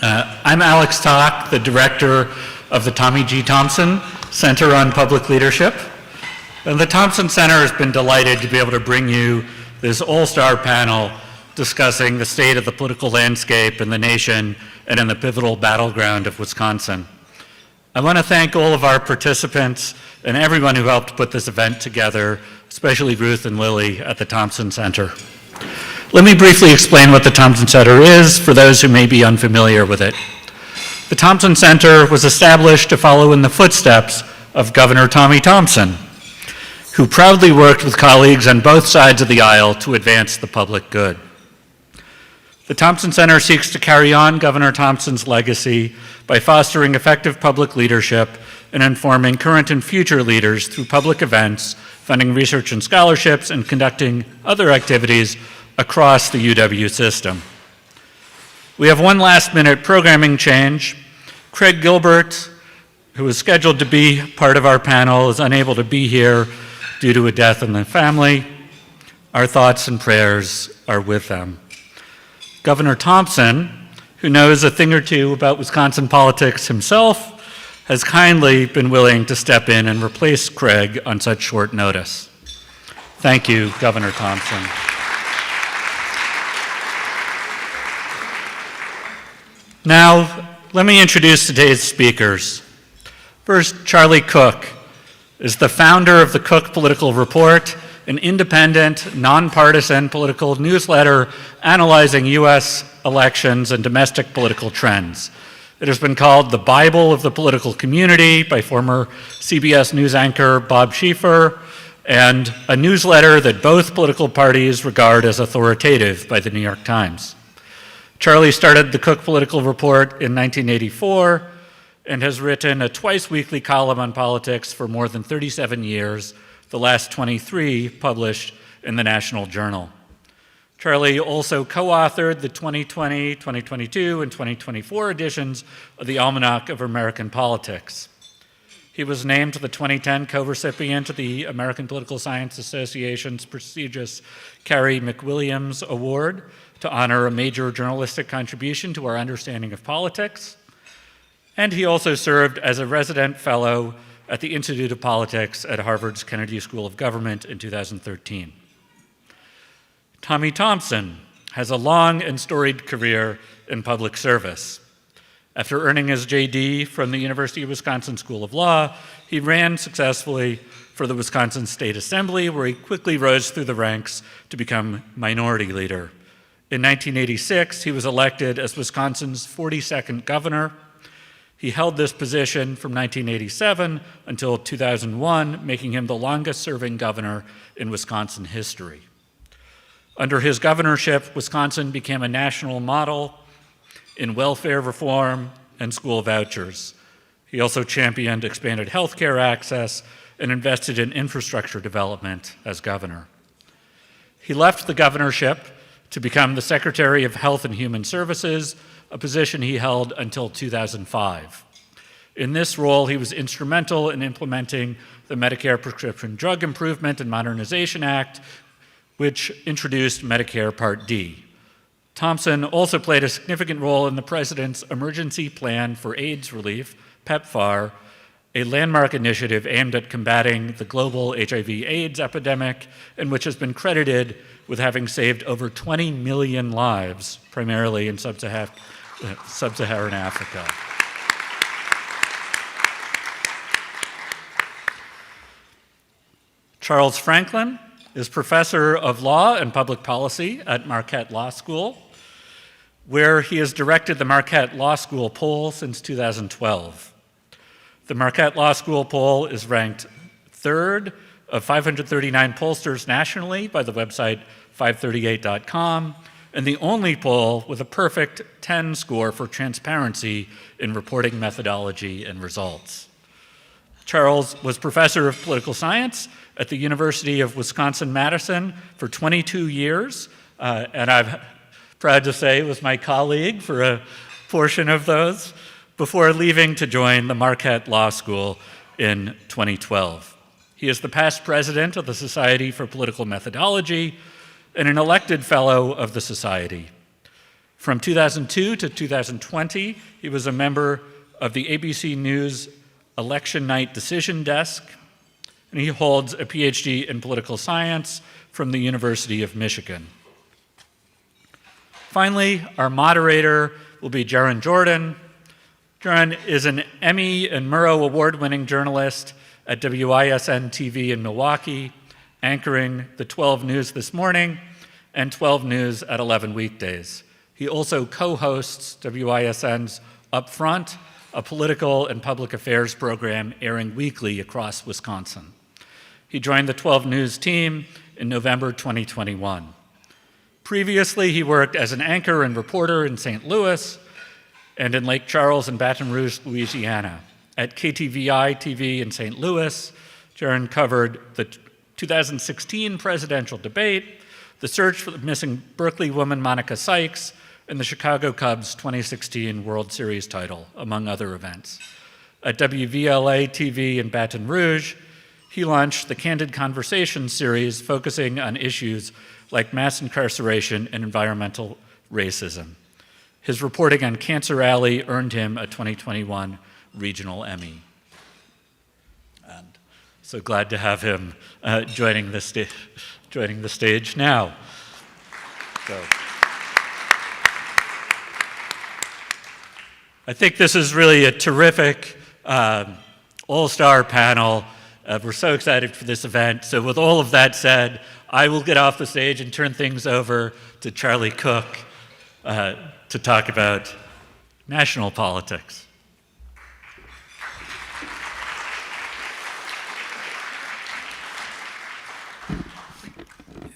I'm Alex Tock, the director of the Tommy G. Thompson Center on Public Leadership. And the Thompson Center has been delighted to be able to bring you this all-star panel discussing the state of the political landscape in the nation and in the pivotal battleground of Wisconsin. I want to thank all of our participants and everyone who helped put this event together, especially Ruth and Lily at the Thompson Center. Let me briefly explain what the Thompson Center is for those who may be unfamiliar with it. The Thompson Center was established to follow in the footsteps of Governor Tommy Thompson, who proudly worked with colleagues on both sides of the aisle to advance the public good. The Thompson Center seeks to carry on Governor Thompson's legacy by fostering effective public leadership and informing current and future leaders through public events, funding research and scholarships, and conducting other activities across the UW system. We have one last-minute programming change. Craig Gilbert, who is scheduled to be part of our panel, is unable to be here due to a death in the family. Our thoughts and prayers are with them. Governor Thompson, who knows a thing or two about Wisconsin politics himself, has kindly been willing to step in and replace Craig on such short notice. Thank you, Governor Thompson. Now, let me introduce today's speakers. First, Charlie Cook is the founder of the Cook Political Report, an independent, nonpartisan political newsletter analyzing U.S. elections and domestic political trends. It has been called the Bible of the political community by former CBS News anchor Bob Schieffer, and a newsletter that both political parties regard as authoritative by the New York Times. Charlie started the Cook Political Report in 1984 and has written a twice-weekly column on politics for more than 37 years, the last 23 published in the National Journal. Charlie also co-authored the 2020, 2022, and 2024 editions of the Almanac of American Politics. He was named the 2010 co-recipient of the American Political Science Association's prestigious Carrie McWilliams Award to honor a major journalistic contribution to our understanding of politics. And he also served as a resident fellow at the Institute of Politics at Harvard's Kennedy School of Government in 2013. Tommy Thompson has a long and storied career in public service. After earning his JD from the University of Wisconsin School of Law, he ran successfully for the Wisconsin State Assembly, where he quickly rose through the ranks to become minority leader. In 1986, he was elected as Wisconsin's 42nd governor. He held this position from 1987 until 2001, making him the longest-serving governor in Wisconsin history. Under his governorship, Wisconsin became a national model in welfare reform and school vouchers. He also championed expanded health care access and invested in infrastructure development as governor. He left the governorship to become the Secretary of Health and Human Services, a position he held until 2005. In this role, he was instrumental in implementing the Medicare Prescription Drug Improvement and Modernization Act, which introduced Medicare Part D. Thompson also played a significant role in the President's Emergency Plan for AIDS Relief, PEPFAR, a landmark initiative aimed at combating the global HIV/AIDS epidemic, and which has been credited with having saved over 20 million lives, primarily in sub-Saharan Africa. Charles Franklin is professor of law and public policy at Marquette Law School, where he has directed the Marquette Law School poll since 2012. The Marquette Law School poll is ranked third of 539 pollsters nationally by the website 538.com, and the only poll with a perfect 10 score for transparency in reporting methodology and results. Charles was professor of political science at the University of Wisconsin-Madison for 22 years, and I'm proud to say was my colleague for a portion of those, before leaving to join the Marquette Law School in 2012. He is the past president of the Society for Political Methodology and an elected fellow of the Society. From 2002 to 2020, he was a member of the ABC News Election Night Decision Desk, and he holds a PhD in political science from the University of Michigan. Finally, our moderator will be Gerron Jordan. Gerron is an Emmy and Murrow Award-winning journalist at WISN TV in Milwaukee, anchoring the 12 News This Morning and 12 News at 11 weekdays. He also co-hosts WISN's Up Front, a political and public affairs program airing weekly across Wisconsin. He joined the 12 News team in November 2021. Previously, he worked as an anchor and reporter in St. Louis and in Lake Charles and Baton Rouge, Louisiana. At KTVI TV in St. Louis, Gerron covered the 2016 presidential debate, the search for the missing Berkeley woman Monica Sykes, and the Chicago Cubs' 2016 World Series title, among other events. At WVLA TV in Baton Rouge, he launched the Candid Conversation series focusing on issues like mass incarceration and environmental racism. His reporting on Cancer Alley earned him a 2021 Regional Emmy. And so glad to have him joining the stage now. So. I think this is really a terrific all-star panel. We're so excited for this event. So with all of that said, I will get off the stage and turn things over to Charlie Cook to talk about national politics.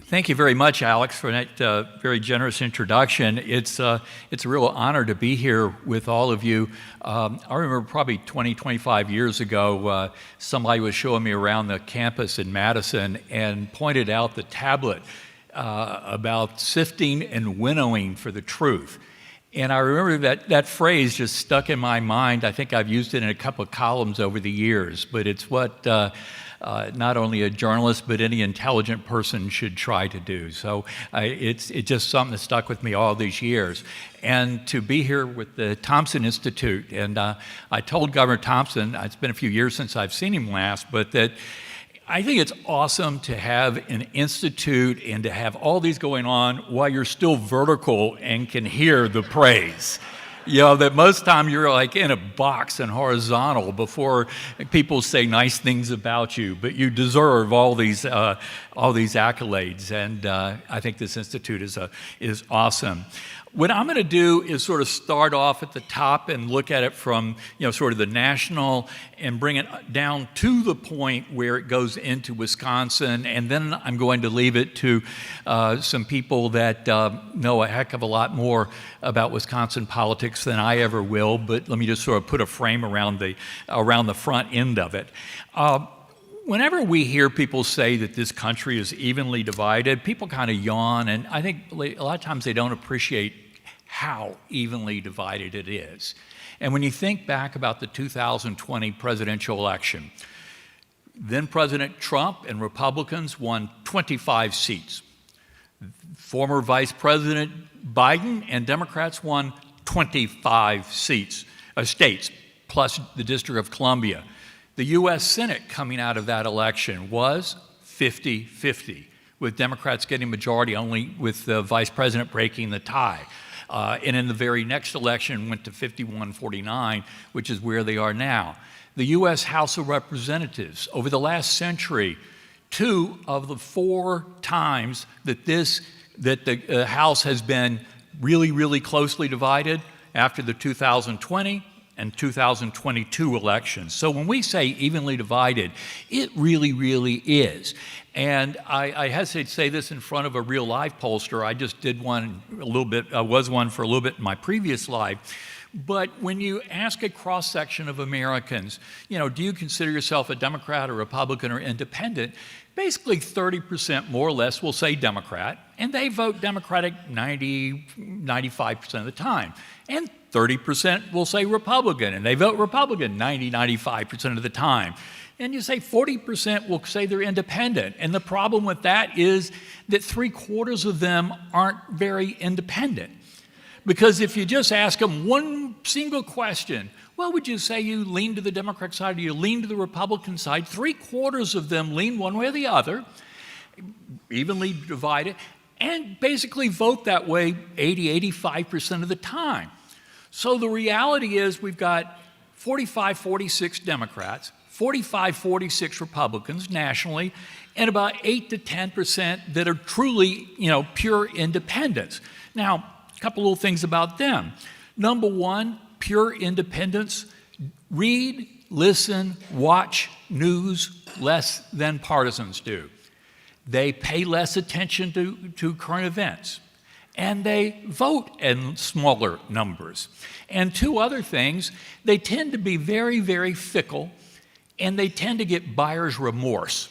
Thank you very much, Alex, for that very generous introduction. It's a real honor to be here with all of you. I remember probably 20, 25 years ago, somebody was showing me around the campus in Madison and pointed out the tablet about sifting and winnowing for the truth. And I remember that phrase just stuck in my mind. I think I've used it in a couple of columns over the years, but it's what not only a journalist, but any intelligent person should try to do. So it's just something that stuck with me all these years. And to be here with the Thompson Institute, and I told Governor Thompson, it's been a few years since I've seen him last, but that I think it's awesome to have an institute and to have all these going on while you're still vertical and can hear the praise. You know, that most time you're like in a box and horizontal before people say nice things about you, but you deserve all these accolades, and I think this institute is awesome. What I'm going to do is sort of start off at the top and look at it from, sort of the national and bring it down to the point where it goes into Wisconsin, and then I'm going to leave it to some people that know a heck of a lot more about Wisconsin politics than I ever will, but let me just sort of put a frame around the front end of it. Whenever we hear people say that this country is evenly divided, people kind of yawn, and I think a lot of times they don't appreciate how evenly divided it is. And when you think back about the 2020 presidential election, then President Trump and Republicans won 25 seats. Former Vice President Biden and Democrats won 25 states, plus the District of Columbia. The U.S. Senate coming out of that election was 50-50, with Democrats getting majority only, with the Vice President breaking the tie. And in the very next election went to 51-49, which is where they are now. The U.S. House of Representatives, over the last century, 2 of the 4 times that the House has been really, really closely divided after the 2020 and 2022 elections. So when we say evenly divided, it really, really is. And I hesitate to say this in front of a real live pollster. I just did one a little bit, was one for a little bit in my previous live. But when you ask a cross-section of Americans, do you consider yourself a Democrat or Republican or independent? Basically 30% more or less will say Democrat, and they vote Democratic 95% of the time. And 30% will say Republican, and they vote Republican 95% of the time. And you say 40% will say they're independent. And the problem with that is that 3/4 of them aren't very independent. Because if you just ask them one single question, well, would you say you lean to the Democratic side or you lean to the Republican side? 3/4 of them lean one way or the other, evenly divided, and basically vote that way 85% of the time. So the reality is we've got 46 Democrats, 46 Republicans nationally, and about 8 to 10% that are truly, pure independents. Now, a couple little things about them. Number one, pure independents read, listen, watch news less than partisans do. They pay less attention to current events. And they vote in smaller numbers. And two other things, they tend to be very, very fickle, and they tend to get buyer's remorse,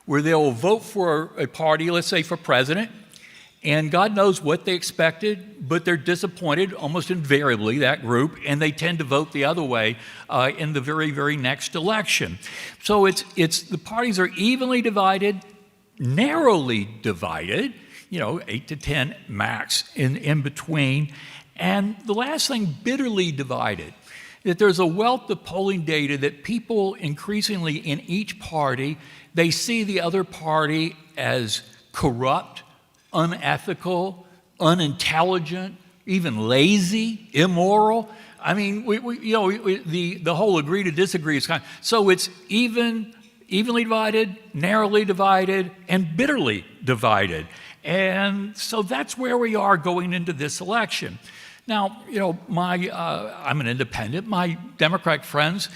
where they'll vote for a party, let's say for president, and God knows what they expected, but they're disappointed almost invariably, that group, and they tend to vote the other way in the very, very next election. So it's the parties are evenly divided, narrowly divided, 8 to 10 max in between. And the last thing, bitterly divided, that there's a wealth of polling data that people increasingly in each party, they see the other party as corrupt, unethical, unintelligent, even lazy, immoral. I mean, the whole agree to disagree is kind of, so it's evenly divided, narrowly divided, and bitterly divided. And so that's where we are going into this election. Now, I'm an independent. My Democratic friends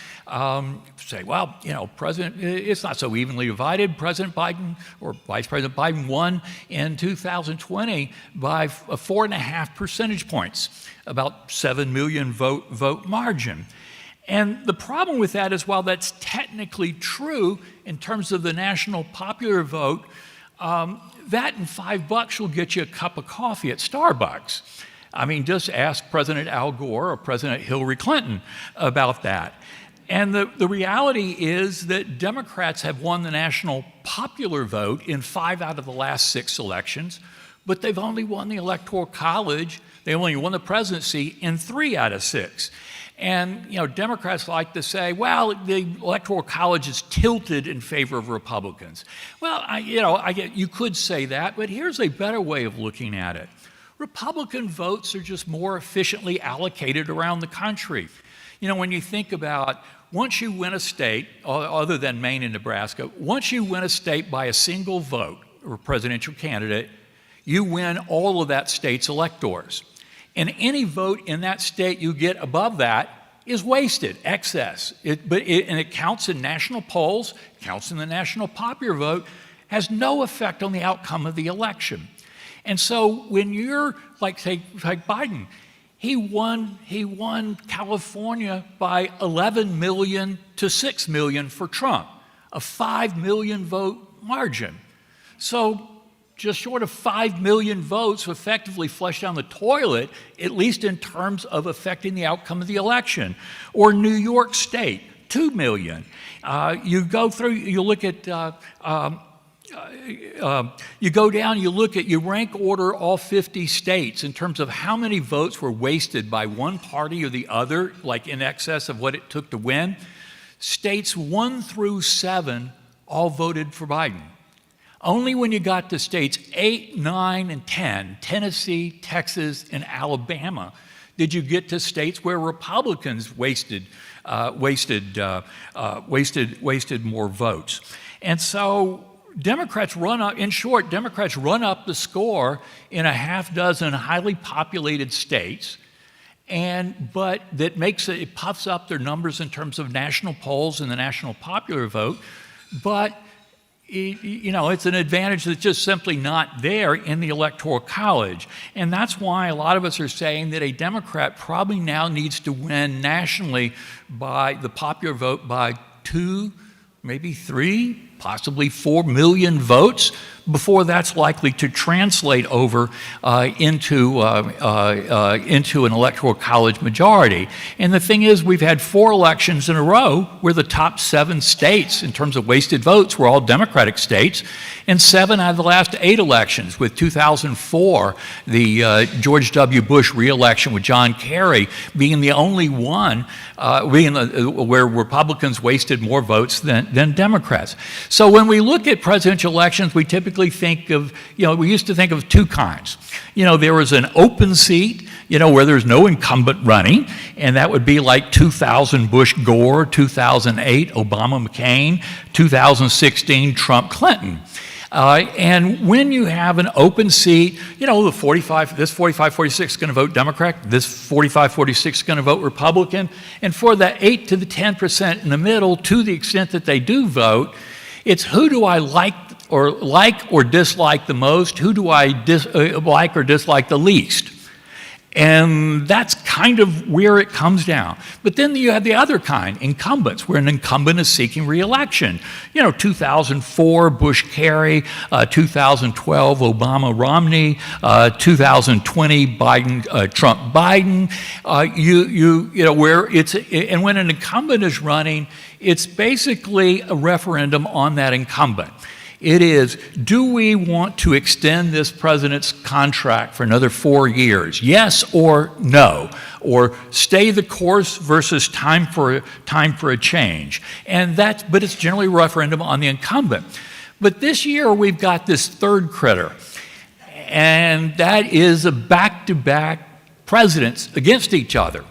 say, well, President, it's not so evenly divided. President Biden or Vice President Biden won in 2020 by 4.5 percentage points, about 7 million vote margin. And the problem with that is, while that's technically true in terms of the national popular vote, that and $5 will get you a cup of coffee at Starbucks. I mean, just ask President Al Gore or President Hillary Clinton about that. And the reality is that Democrats have won the national popular vote in 5 out of the last 6 elections, but they've only won the Electoral College, they only won the presidency in 3 out of 6. And, Democrats like to say, well, the Electoral College is tilted in favor of Republicans. Well, you could say that, but here's a better way of looking at it. Republican votes are just more efficiently allocated around the country. When you think about, once you win a state, other than Maine and Nebraska, once you win a state by a single vote or presidential candidate, you win all of that state's electors. And any vote in that state you get above that is wasted, excess. And it counts in national polls, counts in the national popular vote, has no effect on the outcome of the election. And so when you're like Biden, he won California by 11 million to 6 million for Trump, a 5 million vote margin. So just short of 5 million votes effectively flushed down the toilet, at least in terms of affecting the outcome of the election. Or New York State, 2 million. You go through, you look at, you go down, you rank order all 50 states in terms of how many votes were wasted by one party or the other, like in excess of what it took to win. States 1 through 7 all voted for Biden. Only when you got to states 8, 9, and 10, Tennessee, Texas, and Alabama, did you get to states where Republicans wasted more votes. And so Democrats run up the score in a half dozen highly populated states, but that makes it puffs up their numbers in terms of national polls and the national popular vote, but it's an advantage that's just simply not there in the Electoral College. And that's why a lot of us are saying that a Democrat probably now needs to win nationally by the popular vote by 2, maybe 3 possibly 4 million votes before that's likely to translate over into an electoral college majority. And the thing is, we've had 4 elections in a row where the top 7 states, in terms of wasted votes, were all Democratic states, and 7 out of the last 8 elections, with 2004, the George W. Bush re-election with John Kerry being the only one where Republicans wasted more votes than Democrats. So when we look at presidential elections, we typically think of, we used to think of 2 kinds. There was an open seat, where there's no incumbent running, and that would be like 2000 Bush-Gore, 2008 Obama-McCain, 2016 Trump-Clinton. And when you have an open seat, this 45-46 is going to vote Democrat, this 45-46 is going to vote Republican, and for that 8 to the 10% in the middle, to the extent that they do vote, it's who do I like or dislike the most, who do I like or dislike the least. And that's kind of where it comes down. But then you have the other kind, incumbents, where an incumbent is seeking re-election. 2004, Bush-Kerry, 2012, Obama-Romney, 2020, Trump-Biden. And when an incumbent is running, it's basically a referendum on that incumbent. It is, do we want to extend this president's contract for another 4 years? Yes or no? Or stay the course versus time for a change? But it's generally a referendum on the incumbent. But this year we've got this third critter, and that is a back-to-back presidents against each other.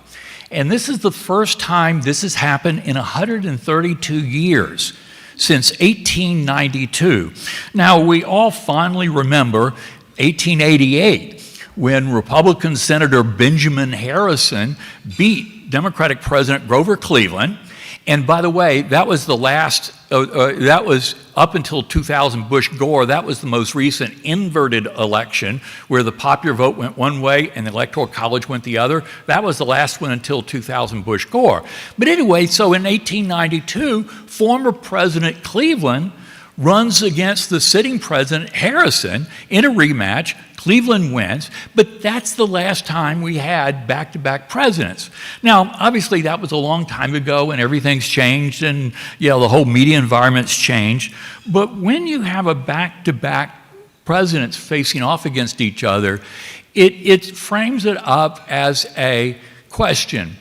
And this is the first time this has happened in 132 years. Since 1892. Now, we all fondly remember 1888, when Republican Senator Benjamin Harrison beat Democratic President Grover Cleveland. And by the way, that was the last, that was up until 2000 Bush-Gore, that was the most recent inverted election where the popular vote went one way and the Electoral College went the other. That was the last one until 2000 Bush-Gore. But anyway, so in 1892, former President Cleveland runs against the sitting President Harrison in a rematch. Cleveland wins, but that's the last time we had back-to-back presidents. Now, obviously, that was a long time ago, and everything's changed, and the whole media environment's changed. But when you have a back-to-back presidents facing off against each other, it frames it up as a question.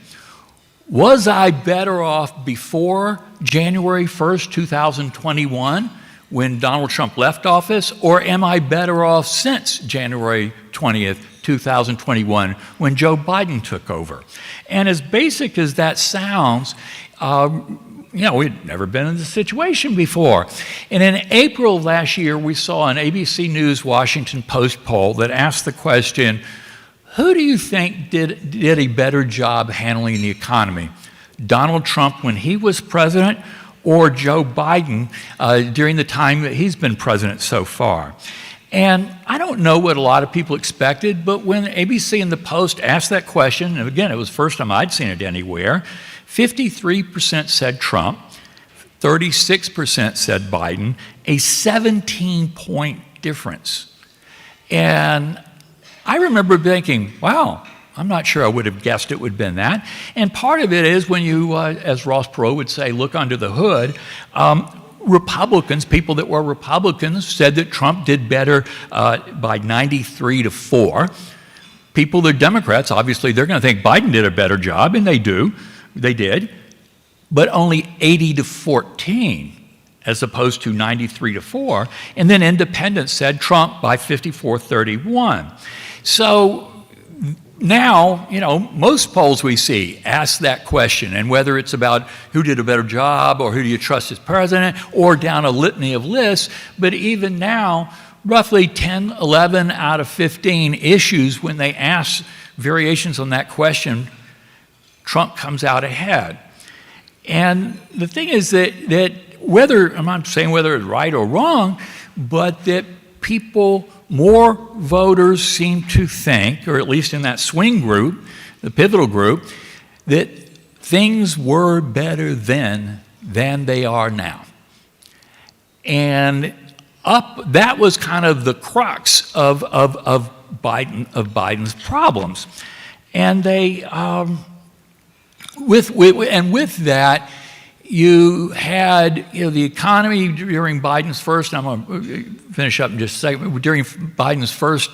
Was I better off before January 1st, 2021, when Donald Trump left office, or am I better off since January 20th, 2021, when Joe Biden took over? And as basic as that sounds, we'd never been in this situation before. And in April of last year, we saw an ABC News Washington Post poll that asked the question, who do you think did a better job handling the economy? Donald Trump when he was president, or Joe Biden during the time that he's been president so far? And I don't know what a lot of people expected, but when ABC and the Post asked that question, and again, it was the first time I'd seen it anywhere, 53% said Trump, 36% said Biden, a 17-point difference. And I remember thinking, wow, I'm not sure I would have guessed it would have been that. And part of it is when you, as Ross Perot would say, look under the hood, Republicans, people that were Republicans, said that Trump did better by 93-4. People that are Democrats, obviously, they're going to think Biden did a better job, and they did, but only 80-14 as opposed to 93-4. And then independents said Trump by 54-31. So now, most polls we see ask that question, and whether it's about who did a better job or who do you trust as president or down a litany of lists, but even now, roughly 10, 11 out of 15 issues, when they ask variations on that question, Trump comes out ahead. And the thing is that whether, I'm not saying whether it's right or wrong, but that more voters seem to think, or at least in that swing group, the pivotal group, that things were better then than they are now. And that was kind of the crux of Biden's problems. And with that, you had the economy during Biden's first. I'm going to finish up in just a second. During Biden's first,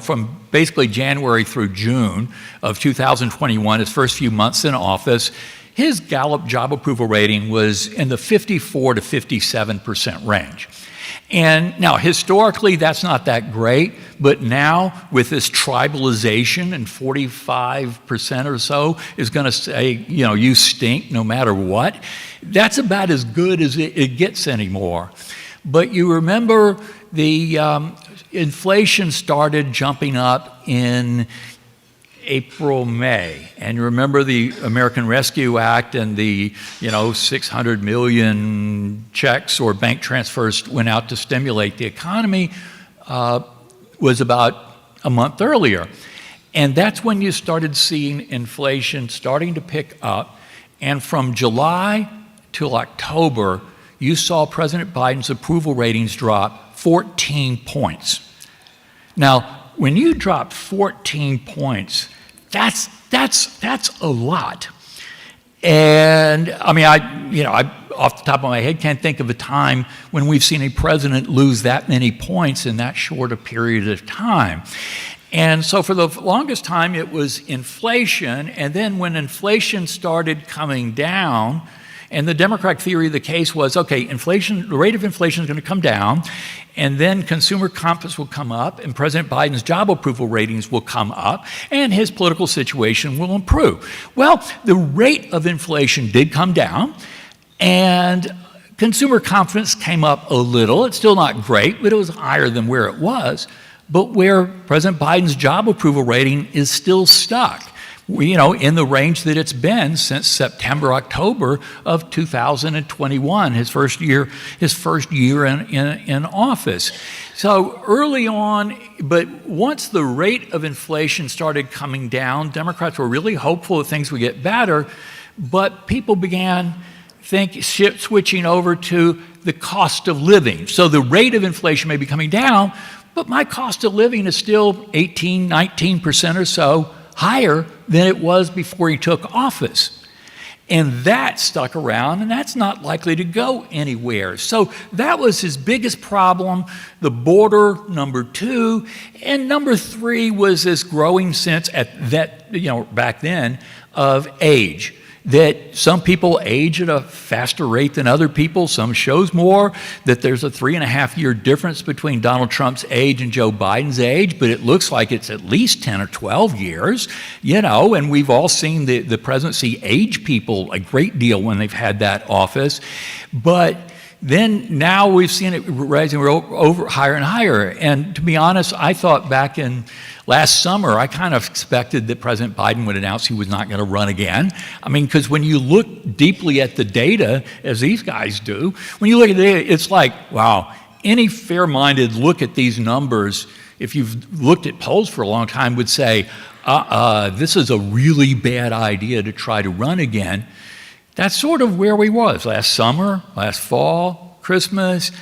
from basically January through June of 2021, his first few months in office, his Gallup job approval rating was in the 54 to 57% range. And now, historically, that's not that great, but now with this tribalization, and 45% or so is going to say, you stink no matter what, that's about as good as it gets anymore. But you remember the inflation started jumping up in April, May. And remember the American Rescue Act and the 600 million checks or bank transfers went out to stimulate the economy was about a month earlier. And that's when you started seeing inflation starting to pick up. And from July till October, you saw President Biden's approval ratings drop 14 points. Now, when you drop 14 points, that's a lot. And I mean, I off the top of my head can't think of a time when we've seen a president lose that many points in that short a period of time. And so for the longest time, it was inflation. And then when inflation started coming down, and the Democratic theory of the case was, okay, the rate of inflation is going to come down, and then consumer confidence will come up, and President Biden's job approval ratings will come up, and his political situation will improve. Well, the rate of inflation did come down, and consumer confidence came up a little. It's still not great, but it was higher than where it was. But where President Biden's job approval rating is still stuck, in the range that it's been since September, October of 2021, his first year in office. So early on, but once the rate of inflation started coming down, Democrats were really hopeful that things would get better, but people began switching over to the cost of living. So the rate of inflation may be coming down, but my cost of living is still 18, 19% or so higher than it was before he took office. And that stuck around, and that's not likely to go anywhere. So that was his biggest problem, the border, number two. And number three was this growing sense back then of age. That some people age at a faster rate than other people. Some shows more that there's a 3.5-year difference between Donald Trump's age and Joe Biden's age, but it looks like it's at least 10 or 12 years, and we've all seen the presidency age people a great deal when they've had that office. But then now we've seen it rising over higher and higher. And to be honest, I thought back in last summer, I kind of expected that President Biden would announce he was not going to run again. I mean, because when you look deeply at the data, as these guys do, when you look at the data, it's like, wow, any fair-minded look at these numbers, if you've looked at polls for a long time, would say, this is a really bad idea to try to run again. That's sort of where we was last summer, last fall, Christmas,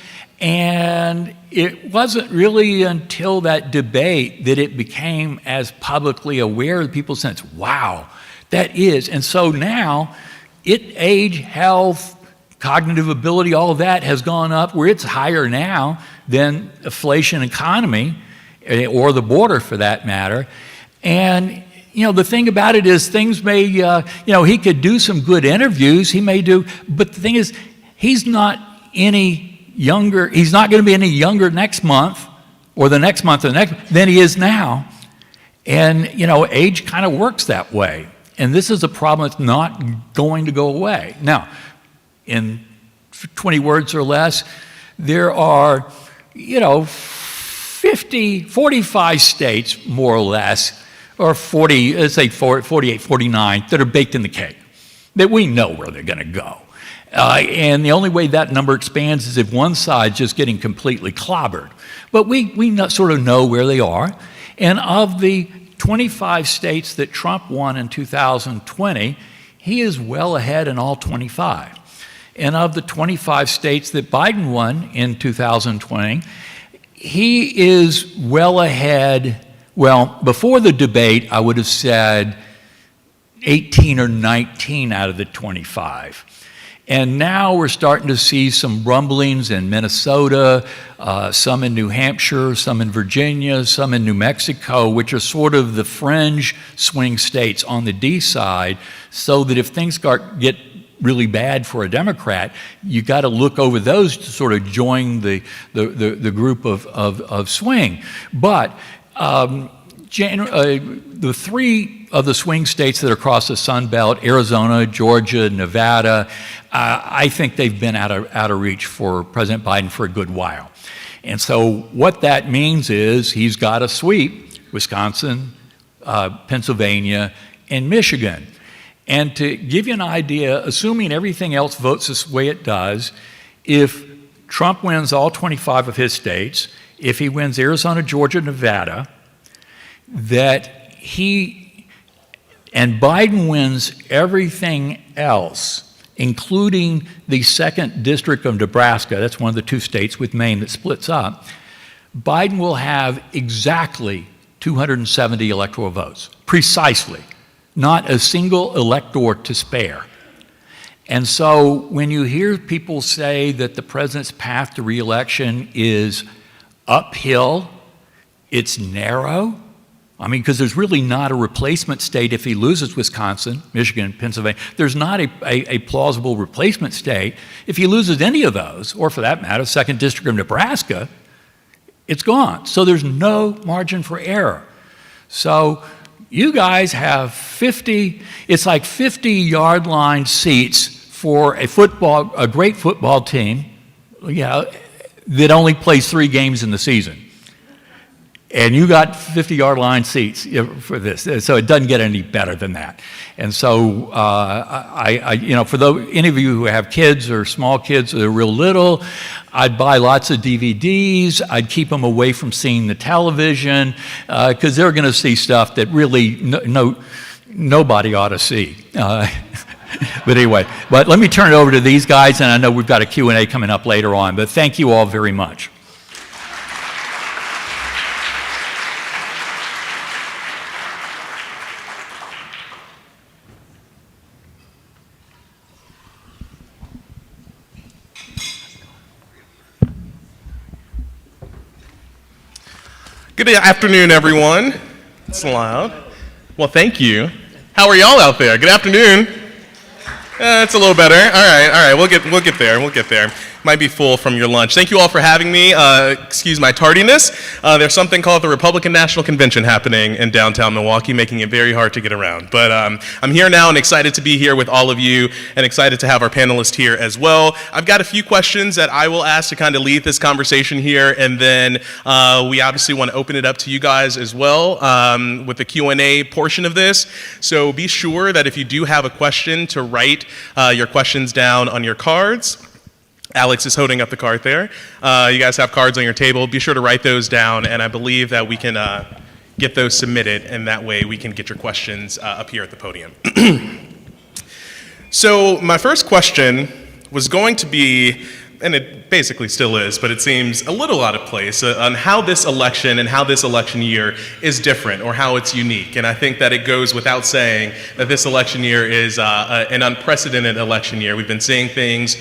and it wasn't really until that debate that it became as publicly aware that people sense, wow, that is. And so now, age, health, cognitive ability, all of that has gone up where it's higher now than inflation economy, or the border for that matter. And the thing about it is things may, he could do some good interviews, but the thing is, he's not any younger, he's not going to be any younger next month or the next month or the next than he is now. And, age kind of works that way. And this is a problem that's not going to go away. Now, in 20 words or less, there are, 45 states, more or less, or 40, let's say 48, 49, that are baked in the cake, that we know where they're going to go. And the only way that number expands is if one side's just getting completely clobbered. But we sort of know where they are. And of the 25 states that Trump won in 2020, he is well ahead in all 25. And of the 25 states that Biden won in 2020, he is well ahead. Well, before the debate, I would have said 18 or 19 out of the 25. And now we're starting to see some rumblings in Minnesota, some in New Hampshire, some in Virginia, some in New Mexico, which are sort of the fringe swing states on the D side, so that if things get really bad for a Democrat, you got to look over those to sort of join the group of swing. But the three of the swing states that are across the Sun Belt, Arizona, Georgia, Nevada, I think they've been out of reach for President Biden for a good while. And so what that means is he's got to sweep Wisconsin, Pennsylvania, and Michigan. And to give you an idea, assuming everything else votes this way it does, if Trump wins all 25 of his states, if he wins Arizona, Georgia, Nevada, that and Biden wins everything else, including the 2nd District of Nebraska, that's one of the 2 states with Maine that splits up, Biden will have exactly 270 electoral votes, precisely. Not a single elector to spare. And so when you hear people say that the president's path to re-election is uphill, it's narrow, I mean, because there's really not a replacement state if he loses Wisconsin, Michigan, Pennsylvania. There's not a plausible replacement state. If he loses any of those, or for that matter, 2nd District of Nebraska, it's gone. So there's no margin for error. So you guys have 50 yard line seats for a great football team, that only plays 3 games in the season. And you got 50-yard line seats for this, so it doesn't get any better than that. And so, for any of you who have kids or small kids that are real little, I'd buy lots of DVDs. I'd keep them away from seeing the television because they're going to see stuff that really nobody ought to see. But anyway, let me turn it over to these guys, and I know we've got a Q&A coming up later on. But thank you all very much. Good afternoon, everyone. It's loud. Well, thank you. How are y'all out there? Good afternoon. It's a little better. All right. We'll get there. Might be full from your lunch. Thank you all for having me. Excuse my tardiness. There's something called the Republican National Convention happening in downtown Milwaukee, making it very hard to get around. But I'm here now and excited to be here with all of you, and excited to have our panelists here as well. I've got a few questions that I will ask to kind of lead this conversation here, and then we obviously want to open it up to you guys as well with the Q&A portion of this. So be sure that if you do have a question, to write your questions down on your cards. Alex is holding up the card there. You guys have cards on your table. Be sure to write those down, and I believe that we can get those submitted, and that way we can get your questions up here at the podium. So my first question was going to be, and it basically still is, but it seems a little out of place, on how this election and how this election year is different, or how it's unique. And I think that it goes without saying that this election year is an unprecedented election year. We've been seeing things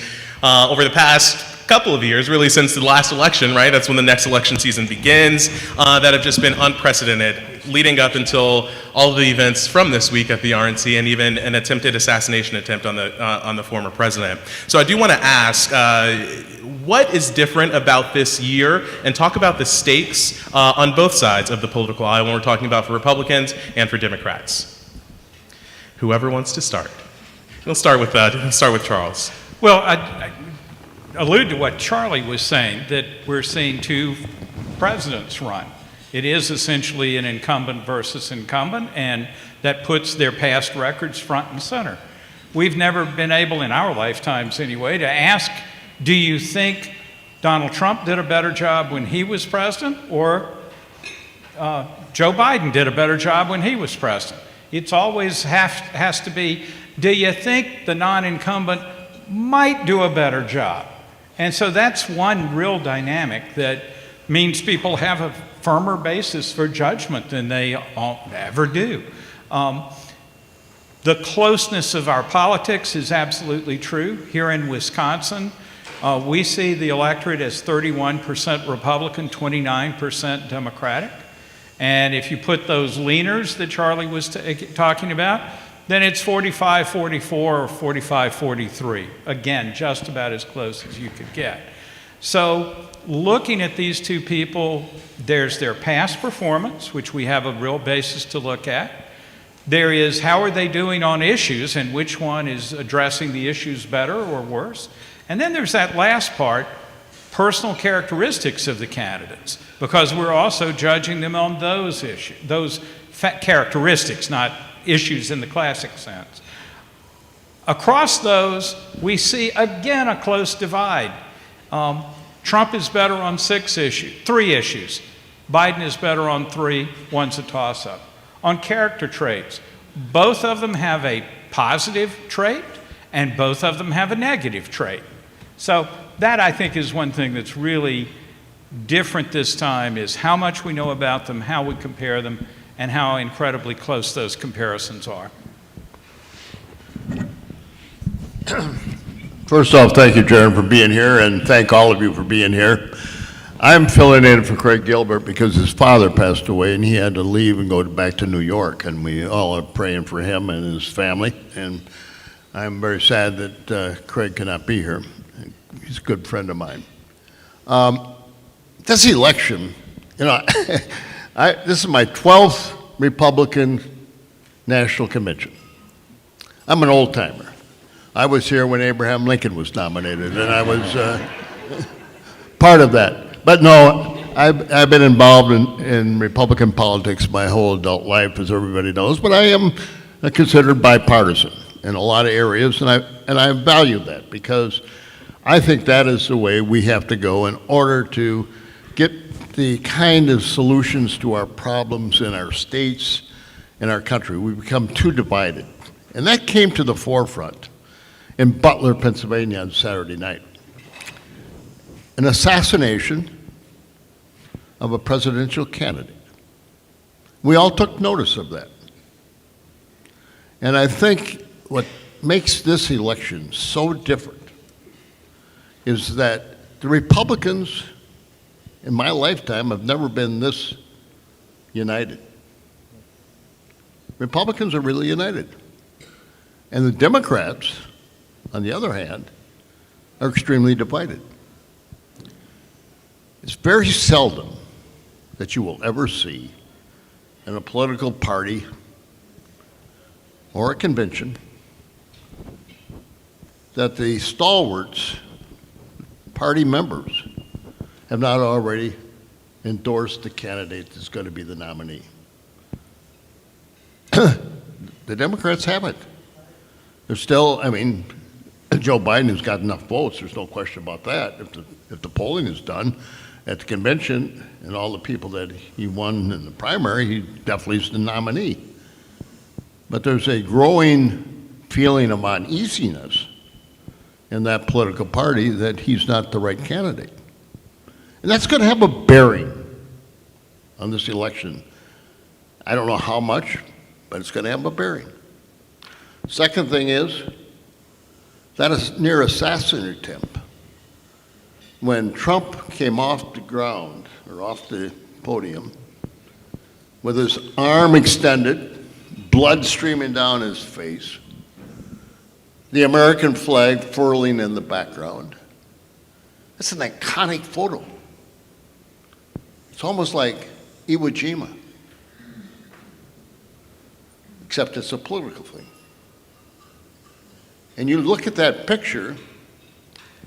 over the past couple of years, really since the last election, right? That's when the next election season begins, that have just been unprecedented, leading up until all of the events from this week at the RNC, and even an attempted assassination attempt on the former president. So I do want to ask, what is different about this year, and talk about the stakes on both sides of the political aisle when we're talking about for Republicans and for Democrats. Whoever wants to start. We'll start with Charles. Well, I allude to what Charlie was saying, that we're seeing 2 presidents run. It is essentially an incumbent versus incumbent, and that puts their past records front and center. We've never been able, in our lifetimes anyway, to ask, do you think Donald Trump did a better job when he was president, or Joe Biden did a better job when he was president? It's always has to be, do you think the non-incumbent might do a better job. And so that's one real dynamic that means people have a firmer basis for judgment than they ever do. The closeness of our politics is absolutely true. Here in Wisconsin, we see the electorate as 31% Republican, 29% Democratic. And if you put those leaners that Charlie was talking about, then it's 45-44 or 45-43. Again, just about as close as you could get. So looking at these two people, there's their past performance, which we have a real basis to look at. There is how are they doing on issues and which one is addressing the issues better or worse. And then there's that last part, personal characteristics of the candidates, because we're also judging them on those issues, those characteristics, not issues in the classic sense. Across those, we see again a close divide. Trump is better on 3 issues. Biden is better on 3, one's a toss-up. On character traits, both of them have a positive trait and both of them have a negative trait. So that, I think, is one thing that's really different this time, is how much we know about them, how we compare them, and how incredibly close those comparisons are. First off, thank you, Gerron, for being here, and thank all of you for being here. I'm filling in for Craig Gilbert because his father passed away and he had to leave and go back to New York, and we all are praying for him and his family, and I'm very sad that Craig cannot be here. He's a good friend of mine. This election, you know, this is my 12th Republican National Convention. I'm an old timer. I was here when Abraham Lincoln was nominated, and I was part of that. But no, I've been involved in Republican politics my whole adult life, as everybody knows, but I am considered bipartisan in a lot of areas, and I value that because I think that is the way we have to go in order to get the kind of solutions to our problems in our states, in our country. We've become too divided. And that came to the forefront in Butler, Pennsylvania on Saturday night. An assassination of a presidential candidate. We all took notice of that. And I think what makes this election so different is that the Republicans in my lifetime have never been this united. Republicans are really united. And the Democrats, on the other hand, are extremely divided. It's very seldom that you will ever see in a political party or a convention that the stalwarts, party members, have not already endorsed the candidate that's going to be the nominee. The Democrats haven't. They're still, I mean, Joe Biden has got enough votes, there's no question about that. If the polling is done at the convention and all the people that he won in the primary, he definitely is the nominee. But there's a growing feeling of uneasiness in that political party that he's not the right candidate. And that's going to have a bearing on this election. I don't know how much, but it's going to have a bearing. Second thing is, that is near assassin attempt. When Trump came off the ground, or off the podium, with his arm extended, blood streaming down his face, the American flag furling in the background. That's an iconic photo. It's almost like Iwo Jima, except it's a political thing. And you look at that picture,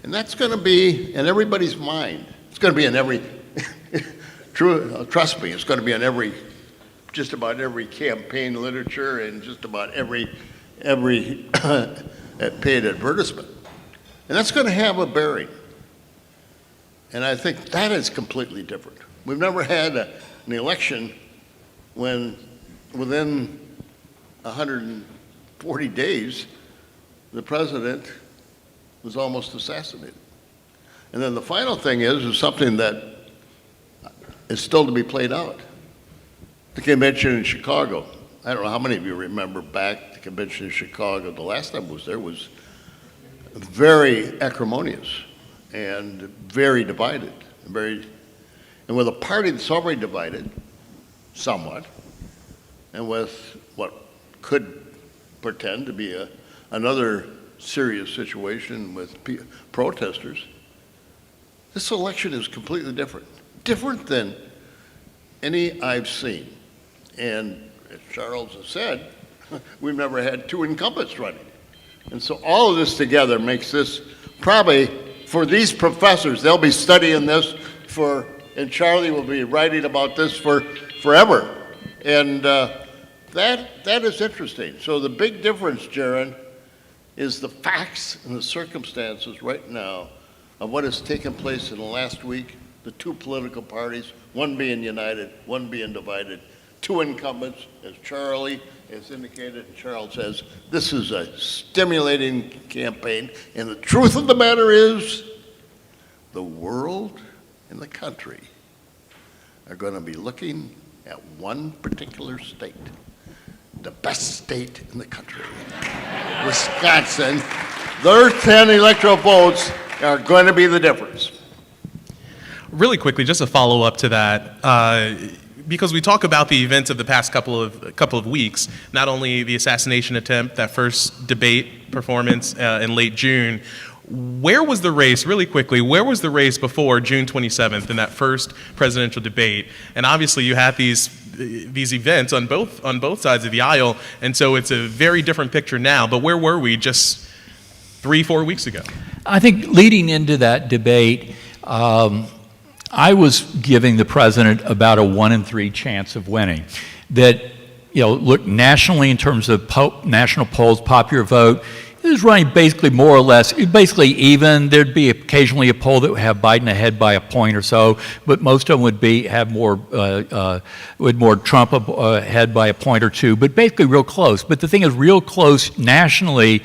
and that's going to be in everybody's mind. It's going to be in every, trust me, it's going to be in just about every campaign literature and just about every paid advertisement. And that's going to have a bearing. And I think that is completely different. We've never had an election when within 140 days, the president was almost assassinated. And then the final thing is something that is still to be played out. The convention in Chicago. I don't know how many of you remember back the convention in Chicago. The last time I was there was very acrimonious and very divided. And with a party that's already divided, somewhat, and with what could pretend to be another serious situation with protesters, this election is completely different. Different than any I've seen. And as Charles has said, we've never had two incumbents running. And so all of this together makes this probably, for these professors, they'll be studying this and Charlie will be writing about this for forever. And that is interesting. So the big difference, Gerron, is the facts and the circumstances right now of what has taken place in the last week, the two political parties, one being united, one being divided, two incumbents, as Charlie has indicated, and Charles says, this is a stimulating campaign, and the truth of the matter is, the world and the country are going to be looking at one particular state, the best state in the country, Wisconsin. Their 10 electoral votes are going to be the difference. Really quickly, just a follow-up to that, because we talk about the events of the past couple of weeks, not only the assassination attempt, that first debate performance in late June. Where was the race, really quickly, where was the race before June 27th in that first presidential debate? And obviously you had these events on both sides of the aisle, and so it's a very different picture now. But where were we just 3-4 weeks ago? I think leading into that debate, I was giving the president about a 1 in 3 chance of winning. That, look, nationally in terms of national polls, popular vote, it was running basically more or less, basically even. There'd be occasionally a poll that would have Biden ahead by a point or so, but most of them would have more Trump ahead by a point or two, but basically real close. But the thing is, real close nationally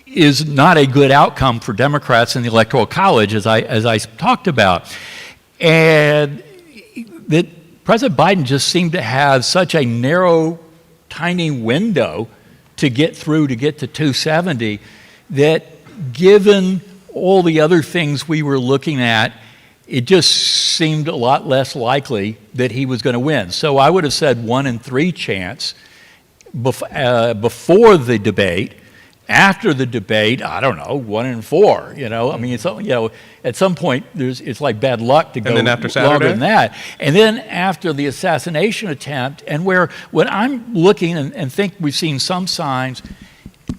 is not a good outcome for Democrats in the Electoral College, as I talked about. And that President Biden just seemed to have such a narrow, tiny window to get through to get to 270 that given all the other things we were looking at, it just seemed a lot less likely that he was going to win. So I would have said 1 in 3 chance before the debate. After the debate, I don't know, 1 in 4. I mean, it's at some point it's like bad luck to go longer than that. And then after the assassination attempt, and when I'm looking and think we've seen some signs,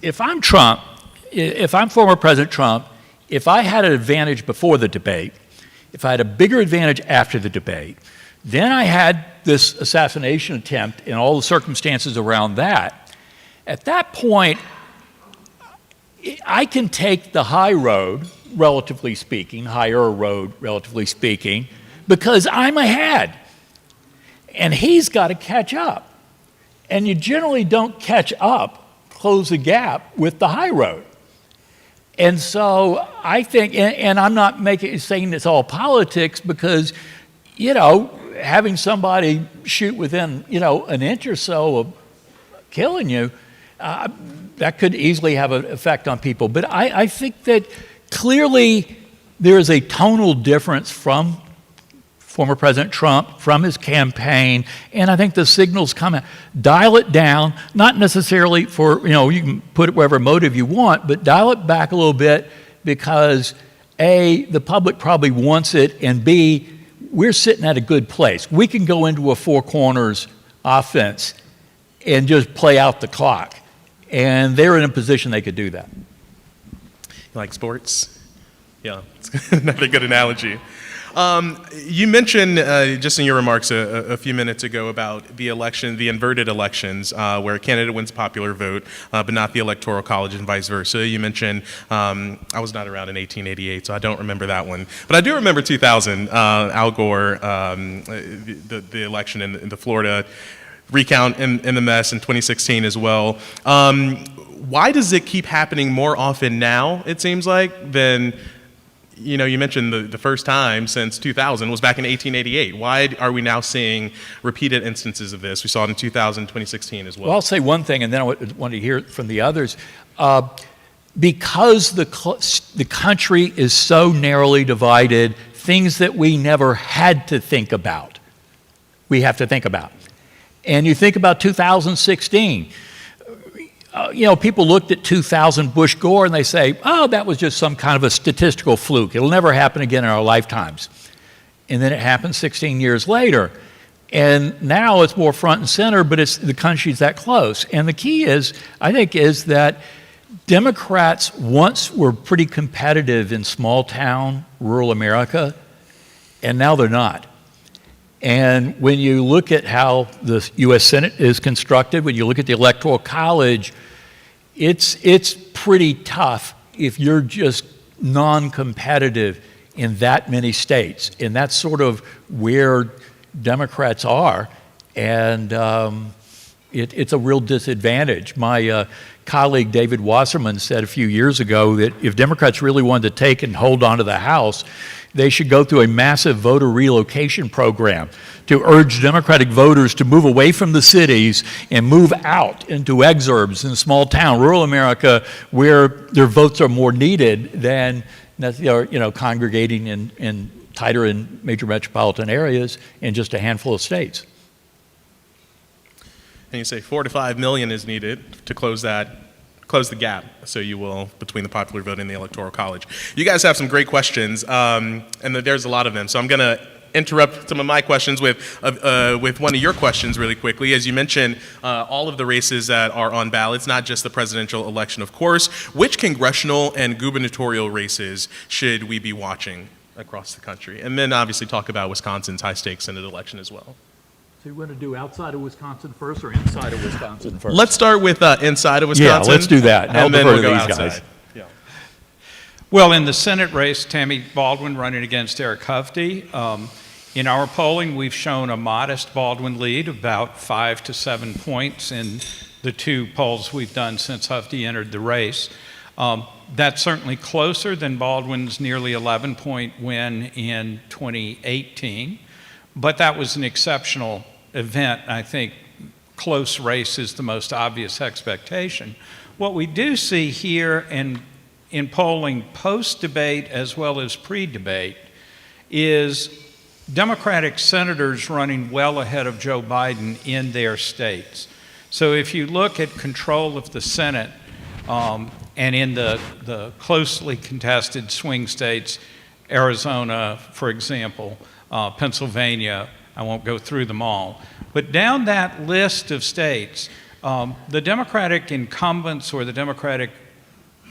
if I'm Trump, if I'm former President Trump, if I had an advantage before the debate, if I had a bigger advantage after the debate, then I had this assassination attempt and all the circumstances around that. At that point, I can take the high road, relatively speaking, higher road, relatively speaking, because I'm ahead. And he's got to catch up. And you generally don't catch up, close the gap with the high road. And so I think, and I'm not saying it's all politics, because, having somebody shoot within, an inch or so of killing you, that could easily have an effect on people. But I think that clearly there is a tonal difference from former President Trump, from his campaign, and I think the signals come out. Dial it down, not necessarily for, you can put it wherever motive you want, but dial it back a little bit because A, the public probably wants it, and B, we're sitting at a good place. We can go into a four corners offense and just play out the clock. And they're in a position they could do that. You like sports? Yeah, it's another good analogy. You mentioned just in your remarks a few minutes ago about the election, the inverted elections, where a candidate wins popular vote, but not the Electoral College and vice versa. You mentioned, I was not around in 1888, so I don't remember that one. But I do remember 2000, Al Gore, the election in the Florida recount in the mess in 2016 as well. why does it keep happening more often now, it seems like, than, you know, you mentioned the first time since 2000 was back in 1888. Why are we now seeing repeated instances of this? We saw it in 2000, 2016 as well. Well, I'll say one thing, and then I want to hear it from the others. Because the country is so narrowly divided, things that we never had to think about, we have to think about. And you think about 2016. You know, people looked at 2000 Bush Gore and they say, oh, that was just some kind of a statistical fluke. It'll never happen again in our lifetimes. And then it happened 16 years later. And now it's more front and center, but the country's that close. And the key is, I think, is that Democrats once were pretty competitive in small town, rural America, and now they're not. And when you look at how the U.S. Senate is constructed, when you look at the Electoral College, it's pretty tough if you're just non-competitive in that many states. And that's sort of where Democrats are, and it's a real disadvantage. My colleague David Wasserman said a few years ago that if Democrats really wanted to take and hold on to the House, they should go through a massive voter relocation program to urge Democratic voters to move away from the cities and move out into exurbs in small town, rural America, where their votes are more needed than congregating in tighter and major metropolitan areas in just a handful of states. And you say 4 to 5 million is needed to close the gap, so you will, between the popular vote and the Electoral College. You guys have some great questions, and there's a lot of them. So I'm going to interrupt some of my questions with one of your questions really quickly. As you mentioned, all of the races that are on ballots, not just the presidential election, of course. Which congressional and gubernatorial races should we be watching across the country? And then obviously talk about Wisconsin's high-stakes Senate election as well. So you want to do outside of Wisconsin first or inside of Wisconsin first? Let's start with inside of Wisconsin. Yeah, let's do that. And then we'll go outside. Yeah. Well, in the Senate race, Tammy Baldwin running against Eric Hovde. In our polling, we've shown a modest Baldwin lead, about 5 to 7 points in the two polls we've done since Hovde entered the race. That's certainly closer than Baldwin's nearly 11-point win in 2018, but that was an exceptional event. I think close race is the most obvious expectation. What we do see here in polling post-debate as well as pre-debate is Democratic senators running well ahead of Joe Biden in their states. So if you look at control of the Senate and in the closely contested swing states, Arizona, for example, Pennsylvania, I won't go through them all. But down that list of states, the Democratic incumbents or the Democratic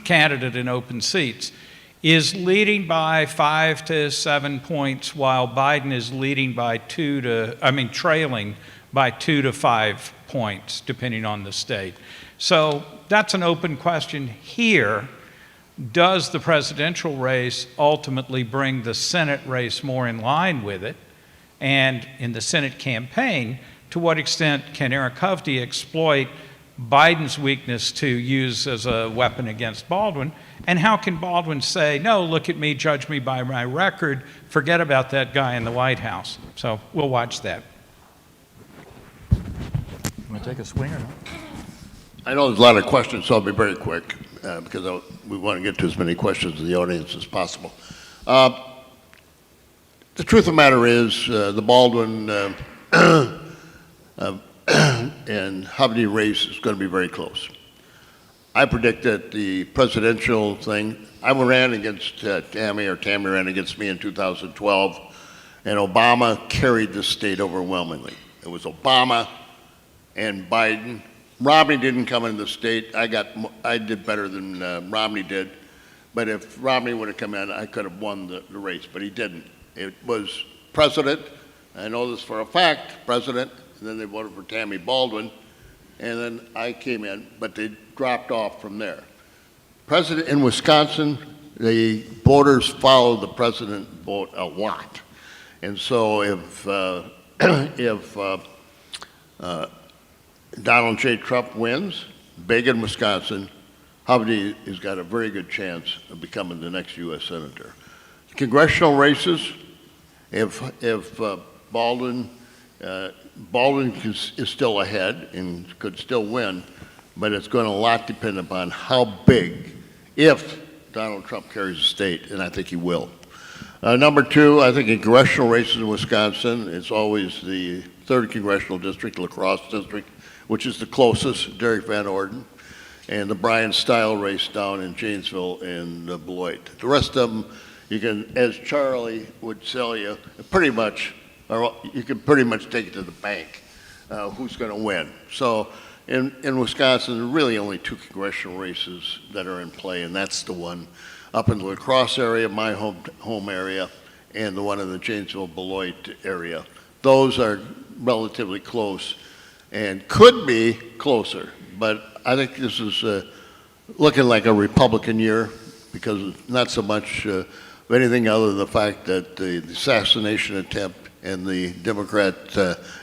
candidate in open seats is leading by 5 to 7 points, while Biden is leading by trailing by 2 to 5 points, depending on the state. So that's an open question here. Does the presidential race ultimately bring the Senate race more in line with it? And in the Senate campaign, to what extent can Eric Hovde exploit Biden's weakness to use as a weapon against Baldwin? And how can Baldwin say, no, look at me, judge me by my record, forget about that guy in the White House? So we'll watch that. You want to take a swing or not? I know there's a lot of questions, so I'll be very quick because we want to get to as many questions of the audience as possible. The truth of the matter is the Baldwin and Hovde race is going to be very close. I predict that the presidential thing, I ran against Tammy ran against me in 2012, and Obama carried the state overwhelmingly. It was Obama and Biden. Romney didn't come into the state. I did better than Romney did, but if Romney would have come in, I could have won the race, but he didn't. It was president, I know this for a fact, president, and then they voted for Tammy Baldwin, and then I came in, but they dropped off from there. President in Wisconsin, the voters follow the president vote a lot. And so if Donald J. Trump wins, big in Wisconsin, Hovde has got a very good chance of becoming the next U.S. Senator. Congressional races, if Baldwin is still ahead and could still win, but it's going to a lot depend upon how big, if Donald Trump carries the state, and I think he will. Number two, I think in congressional races in Wisconsin, it's always the 3rd Congressional District, La Crosse District, which is the closest, Derek Van Orden, and the Brian Style race down in Janesville and Beloit. The rest of them, you can, as Charlie would tell you, pretty much, or you can pretty much take it to the bank who's going to win. So in Wisconsin, there are really only 2 congressional races that are in play, and that's the one up in the La Crosse area, my home area, and the one in the Janesville-Beloit area. Those are relatively close and could be closer, but I think this is looking like a Republican year because not so much of anything other than the fact that the assassination attempt and the Democrat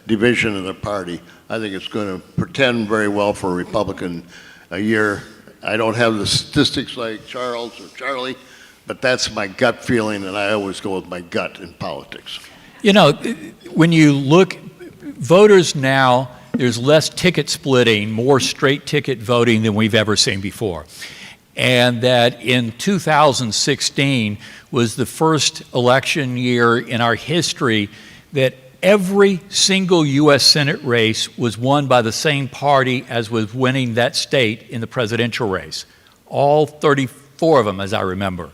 division of the party, I think it's going to pretend very well for a Republican year. I don't have the statistics like Charles or Charlie, but that's my gut feeling, and I always go with my gut in politics. You know, when you look, voters now, there's less ticket splitting, more straight ticket voting than we've ever seen before. And that in 2016 was the first election year in our history that every single U.S. Senate race was won by the same party as was winning that state in the presidential race. All 34 of them, as I remember.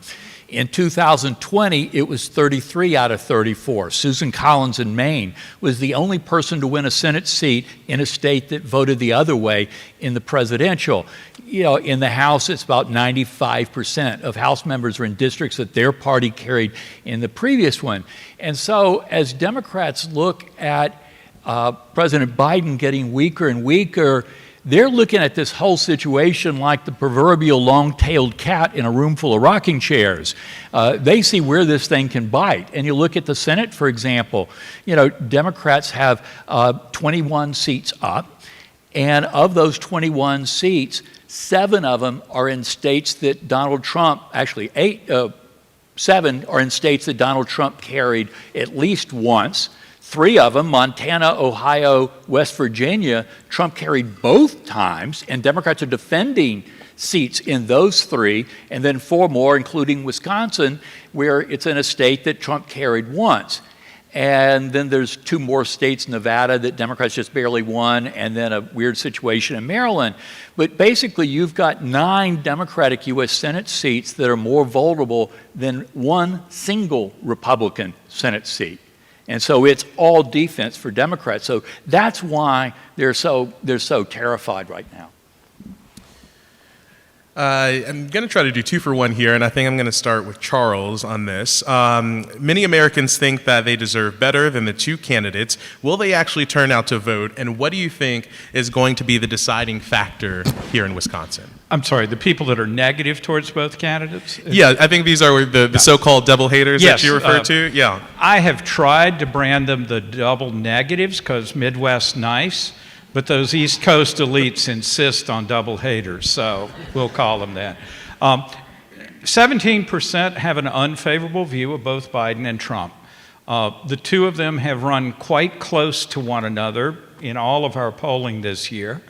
In 2020, it was 33 out of 34. Susan Collins in Maine was the only person to win a Senate seat in a state that voted the other way in the presidential. You know, in the House, it's about 95% of House members are in districts that their party carried in the previous one. And so as Democrats look at President Biden getting weaker and weaker, they're looking at this whole situation like the proverbial long-tailed cat in a room full of rocking chairs. They see where this thing can bite. And you look at the Senate, for example, you know, Democrats have 21 seats up. And of those 21 seats, 7 of them are in states that Donald Trump, actually 7 are in states that Donald Trump carried at least once. 3 of them, Montana, Ohio, West Virginia, Trump carried both times, and Democrats are defending seats in those 3, and then 4 more, including Wisconsin, where it's in a state that Trump carried once. And then there's 2 more states, Nevada, that Democrats just barely won, and then a weird situation in Maryland. But basically, you've got 9 Democratic U.S. Senate seats that are more vulnerable than 1 single Republican Senate seat. And so it's all defense for Democrats. So that's why they're so terrified right now. I'm going to try to do 2 for 1 here, and I think I'm going to start with Charles on this. Many Americans think that they deserve better than the 2 candidates. Will they actually turn out to vote, and what do you think is going to be the deciding factor here in Wisconsin? I'm sorry, the people that are negative towards both candidates? Yeah, I think these are the so-called double haters Yes, that you refer to. Yeah. I have tried to brand them the double negatives because Midwest nice, but those East Coast elites insist on double haters, so we'll call them that. 17% have an unfavorable view of both Biden and Trump. The 2 of them have run quite close to one another in all of our polling this year.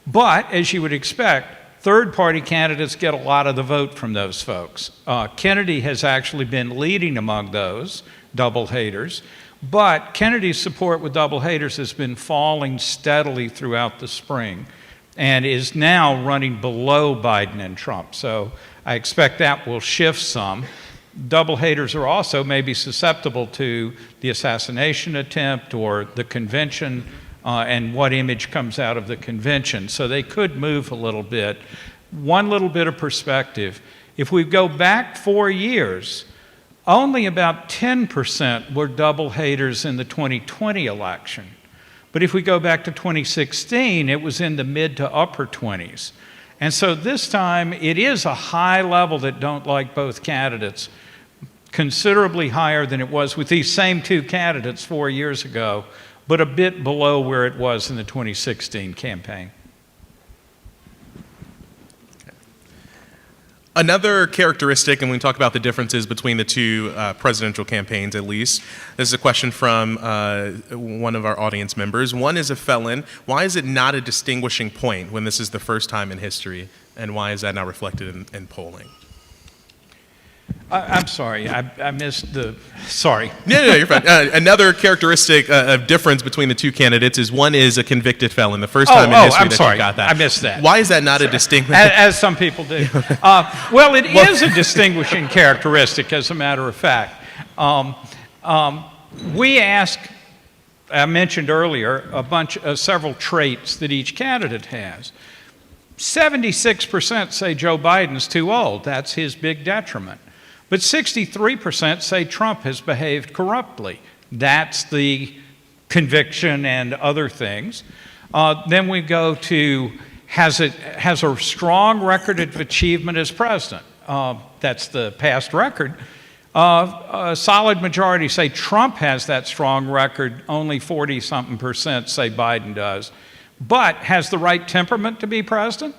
But, as you would expect, third-party candidates get a lot of the vote from those folks. Kennedy has actually been leading among those double haters. But Kennedy's support with double haters has been falling steadily throughout the spring and is now running below Biden and Trump. So I expect that will shift some. Double haters are also maybe susceptible to the assassination attempt or the convention and what image comes out of the convention. So they could move a little bit. One little bit of perspective. If we go back 4 years, only about 10% were double haters in the 2020 election. But if we go back to 2016, it was in the mid to upper 20s. And so this time, it is a high level that don't like both candidates, considerably higher than it was with these same 2 candidates 4 years ago, but a bit below where it was in the 2016 campaign. Another characteristic, and when we talk about the differences between the two presidential campaigns, at least, this is a question from one of our audience members. One is a felon. Why is it not a distinguishing point when this is the first time in history, and why is that not reflected in polling? I'm sorry, I missed the, sorry. No, you're fine. Another characteristic of difference between the two candidates is one is a convicted felon. The first time in history I'm that sorry. you got that. I missed that. Why is that not a distinguishing? As some people do. Well, it is a distinguishing characteristic, as a matter of fact. We ask, I mentioned earlier, several traits that each candidate has. 76% say Joe Biden's too old. That's his big detriment. But 63% say Trump has behaved corruptly. That's the conviction and other things. Then we go to has a strong record of achievement as president. That's the past record. A solid majority say Trump has that strong record. Only 40-something% say Biden does. But has the right temperament to be president?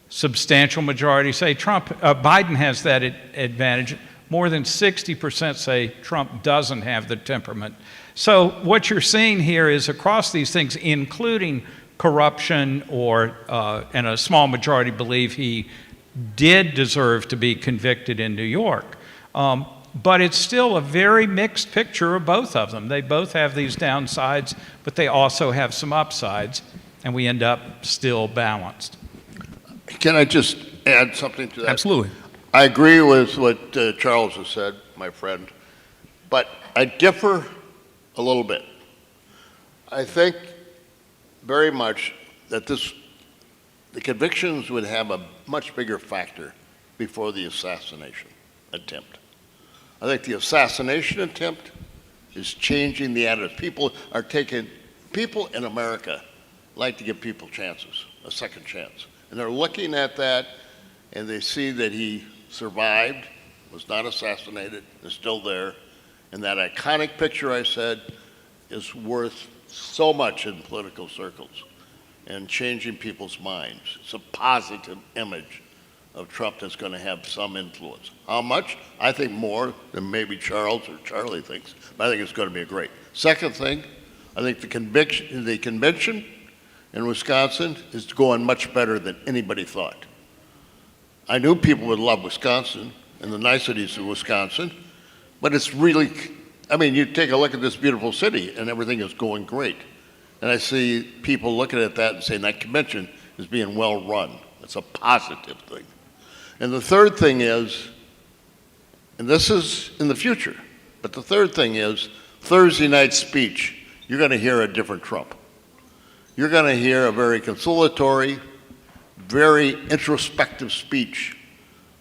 Substantial majority say Biden has that advantage. More than 60% say Trump doesn't have the temperament. So what you're seeing here is across these things, including corruption, and a small majority believe he did deserve to be convicted in New York. But it's still a very mixed picture of both of them. They both have these downsides, but they also have some upsides, and we end up still balanced. Can I just add something to that? Absolutely. I agree with what Charles has said, my friend, but I differ a little bit. I think very much that the convictions would have a much bigger factor before the assassination attempt. I think the assassination attempt is changing the attitude. People in America like to give people chances, a second chance. And they're looking at that and they see that he survived, was not assassinated, is still there. And that iconic picture I said is worth so much in political circles and changing people's minds. It's a positive image of Trump that's going to have some influence. How much? I think more than maybe Charles or Charlie thinks, but I think it's going to be great. Second thing, I think the convention in Wisconsin is going much better than anybody thought. I knew people would love Wisconsin and the niceties of Wisconsin, but it's really, you take a look at this beautiful city and everything is going great. And I see people looking at that and saying that convention is being well run. It's a positive thing. And the third thing is, and this is in the future, but the third thing is Thursday night speech, you're going to hear a different Trump. You're going to hear a very conciliatory, very introspective speech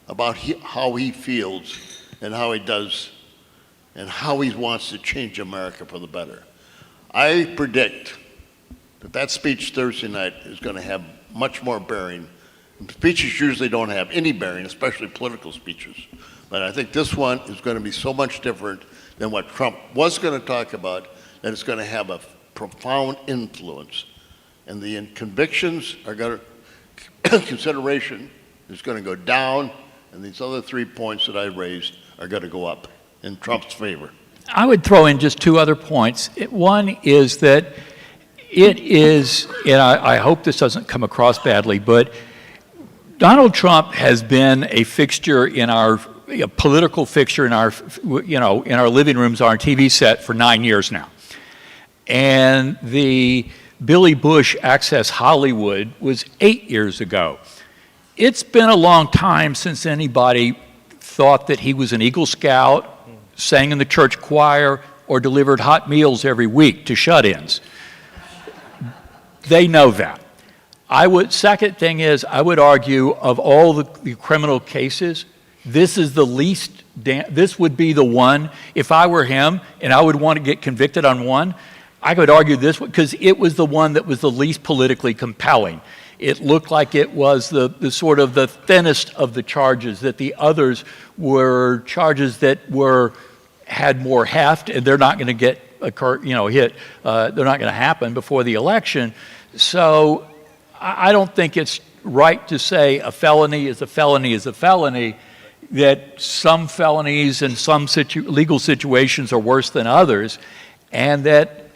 about how he feels and how he does and how he wants to change America for the better. I predict that speech Thursday night is going to have much more bearing. Speeches usually don't have any bearing, especially political speeches. But I think this one is going to be so much different than what Trump was going to talk about, that it's going to have a profound influence. And the convictions are going to, consideration is going to go down, and these other 3 points that I raised are going to go up in Trump's favor. I would throw in just two other points. One is that it is, and I hope this doesn't come across badly, but Donald Trump has been a fixture in a political fixture in our, in our living rooms, on our TV set for 9 years now. And the Billy Bush Access Hollywood was 8 years ago. It's been a long time since anybody thought that he was an Eagle Scout, sang in the church choir, or delivered hot meals every week to shut-ins. They know that. Second thing is, I would argue of all the criminal cases, this is the least, this would be the one, if I were him and I would want to get convicted on one, I could argue this one, because it was the one that was the least politically compelling. It looked like it was the sort of the thinnest of the charges, that the others were charges that had more heft, and they're not going to get hit. They're not going to happen before the election. So I don't think it's right to say a felony is a felony is a felony, that some felonies and some legal situations are worse than others, and that,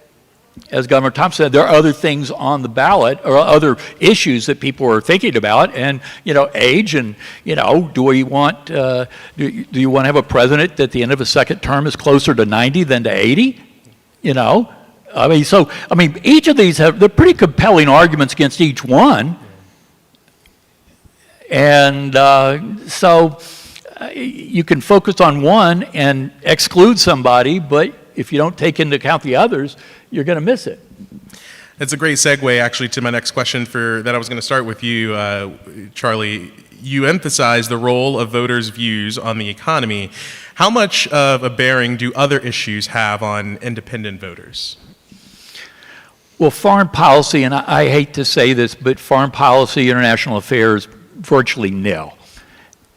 as Governor Thompson said, there are other things on the ballot or other issues that people are thinking about, and age, and do you want to have a president that at the end of a second term is closer to 90 than to 80? Each of these they're pretty compelling arguments against each one, and so you can focus on one and exclude somebody, but if you don't take into account the others, you're going to miss it. It's a great segue, actually, to my next question that I was going to start with you, Charlie. You emphasize the role of voters' views on the economy. How much of a bearing do other issues have on independent voters? Well, foreign policy, and I hate to say this, but foreign policy, international affairs, virtually nil.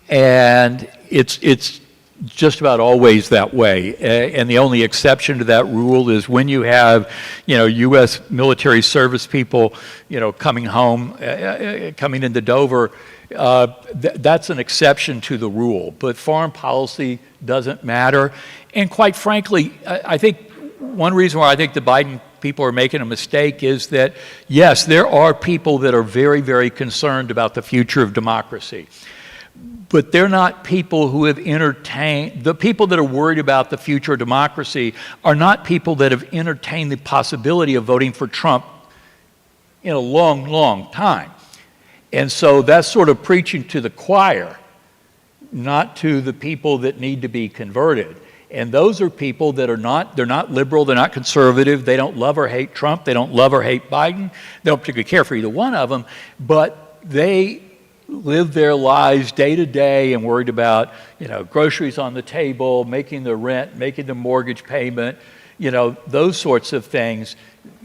And it's just about always that way. And the only exception to that rule is when you have, U.S. military service people, coming home, coming into Dover, that's an exception to the rule. But foreign policy doesn't matter. And quite frankly, I think one reason why I think the Biden people are making a mistake is that, yes, there are people that are very, very concerned about the future of democracy. But they're not people who have the people that are worried about the future of democracy are not people that have entertained the possibility of voting for Trump in a long, long time. And so that's sort of preaching to the choir, not to the people that need to be converted. And those are people that they're not liberal, they're not conservative, they don't love or hate Trump, they don't love or hate Biden, they don't particularly care for either one of them, but they live their lives day to day and worried about, groceries on the table, making the rent, making the mortgage payment, those sorts of things.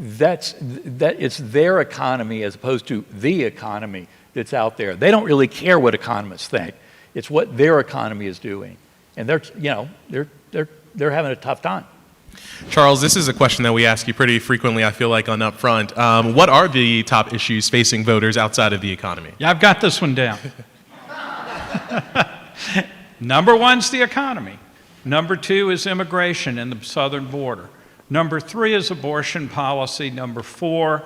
It's their economy as opposed to the economy that's out there. They don't really care what economists think. It's what their economy is doing. And they're having a tough time. Charles, this is a question that we ask you pretty frequently, I feel like, on Upfront. What are the top issues facing voters outside of the economy? Yeah, I've got this one down. Number one's the economy. Number two is immigration and the southern border. Number three is abortion policy. Number four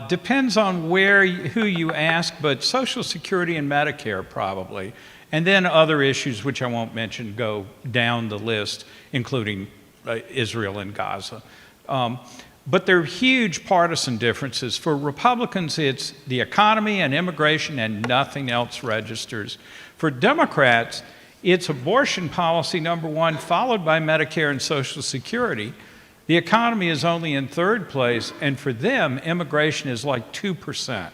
depends on who you ask, but Social Security and Medicare probably. And then other issues, which I won't mention, go down the list, including Israel and Gaza. But there are huge partisan differences. For Republicans, it's the economy and immigration and nothing else registers. For Democrats, it's abortion policy, number one, followed by Medicare and Social Security. The economy is only in third place, and for them, immigration is like 2%,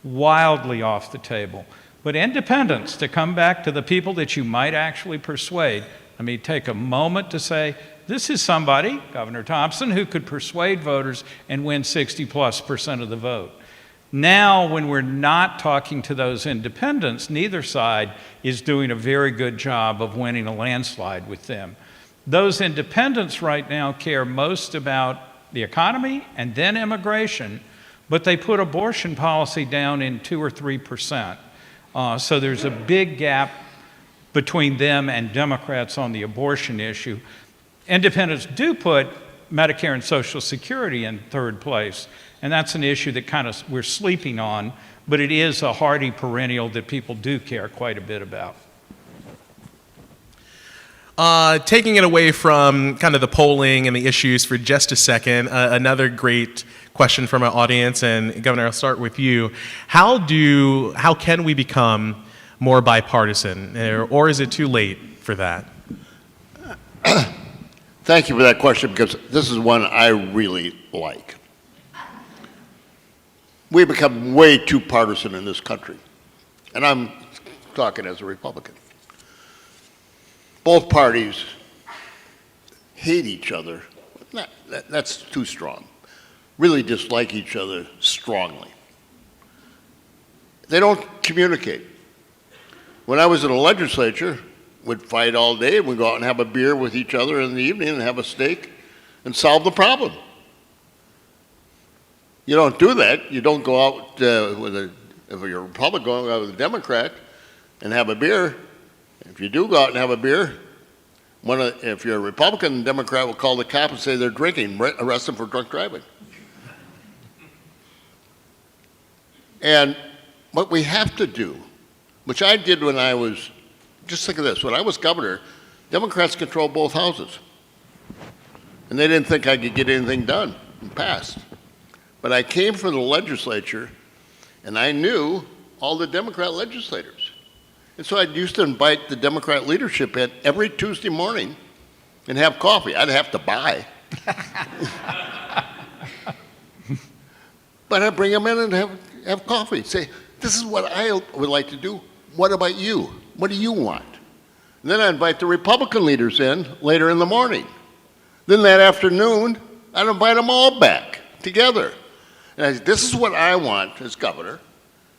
wildly off the table. But independents, to come back to the people that you might actually persuade, let me take a moment to say, this is somebody, Governor Thompson, who could persuade voters and win 60+% of the vote. Now, when we're not talking to those independents, neither side is doing a very good job of winning a landslide with them. Those independents right now care most about the economy and then immigration, but they put abortion policy down in 2 or 3%. So there's a big gap between them and Democrats on the abortion issue. Independents do put Medicare and Social Security in third place, and that's an issue that we're sleeping on, but it is a hardy perennial that people do care quite a bit about. Taking it away from kind of the polling and the issues for just a second, another great question from our audience, and Governor, I'll start with you. How can we become more bipartisan, or is it too late for that? Thank you for that question, because this is one I really like. We've become way too partisan in this country, and I'm talking as a Republican. Both parties hate each other. That's too strong. Really dislike each other strongly. They don't communicate. When I was in the legislature, we'd fight all day, and we'd go out and have a beer with each other in the evening and have a steak and solve the problem. You don't do that. You don't go out with a if you're a Republican, go out with a Democrat and have a beer. If you do go out and have a beer, if you're a Republican, the Democrat will call the cop and say they're drinking, arrest them for drunk driving. And what we have to do, which I did when I was, just think of this, when I was governor, Democrats controlled both houses. And they didn't think I could get anything done and passed. But I came from the legislature, and I knew all the Democrat legislators. And so I used to invite the Democrat leadership in every Tuesday morning and have coffee. I'd have to buy. But I'd bring them in and have coffee. Say, this is what I would like to do. What about you? What do you want? And then I'd invite the Republican leaders in later in the morning. Then that afternoon, I'd invite them all back together. And I said, this is what I want as governor.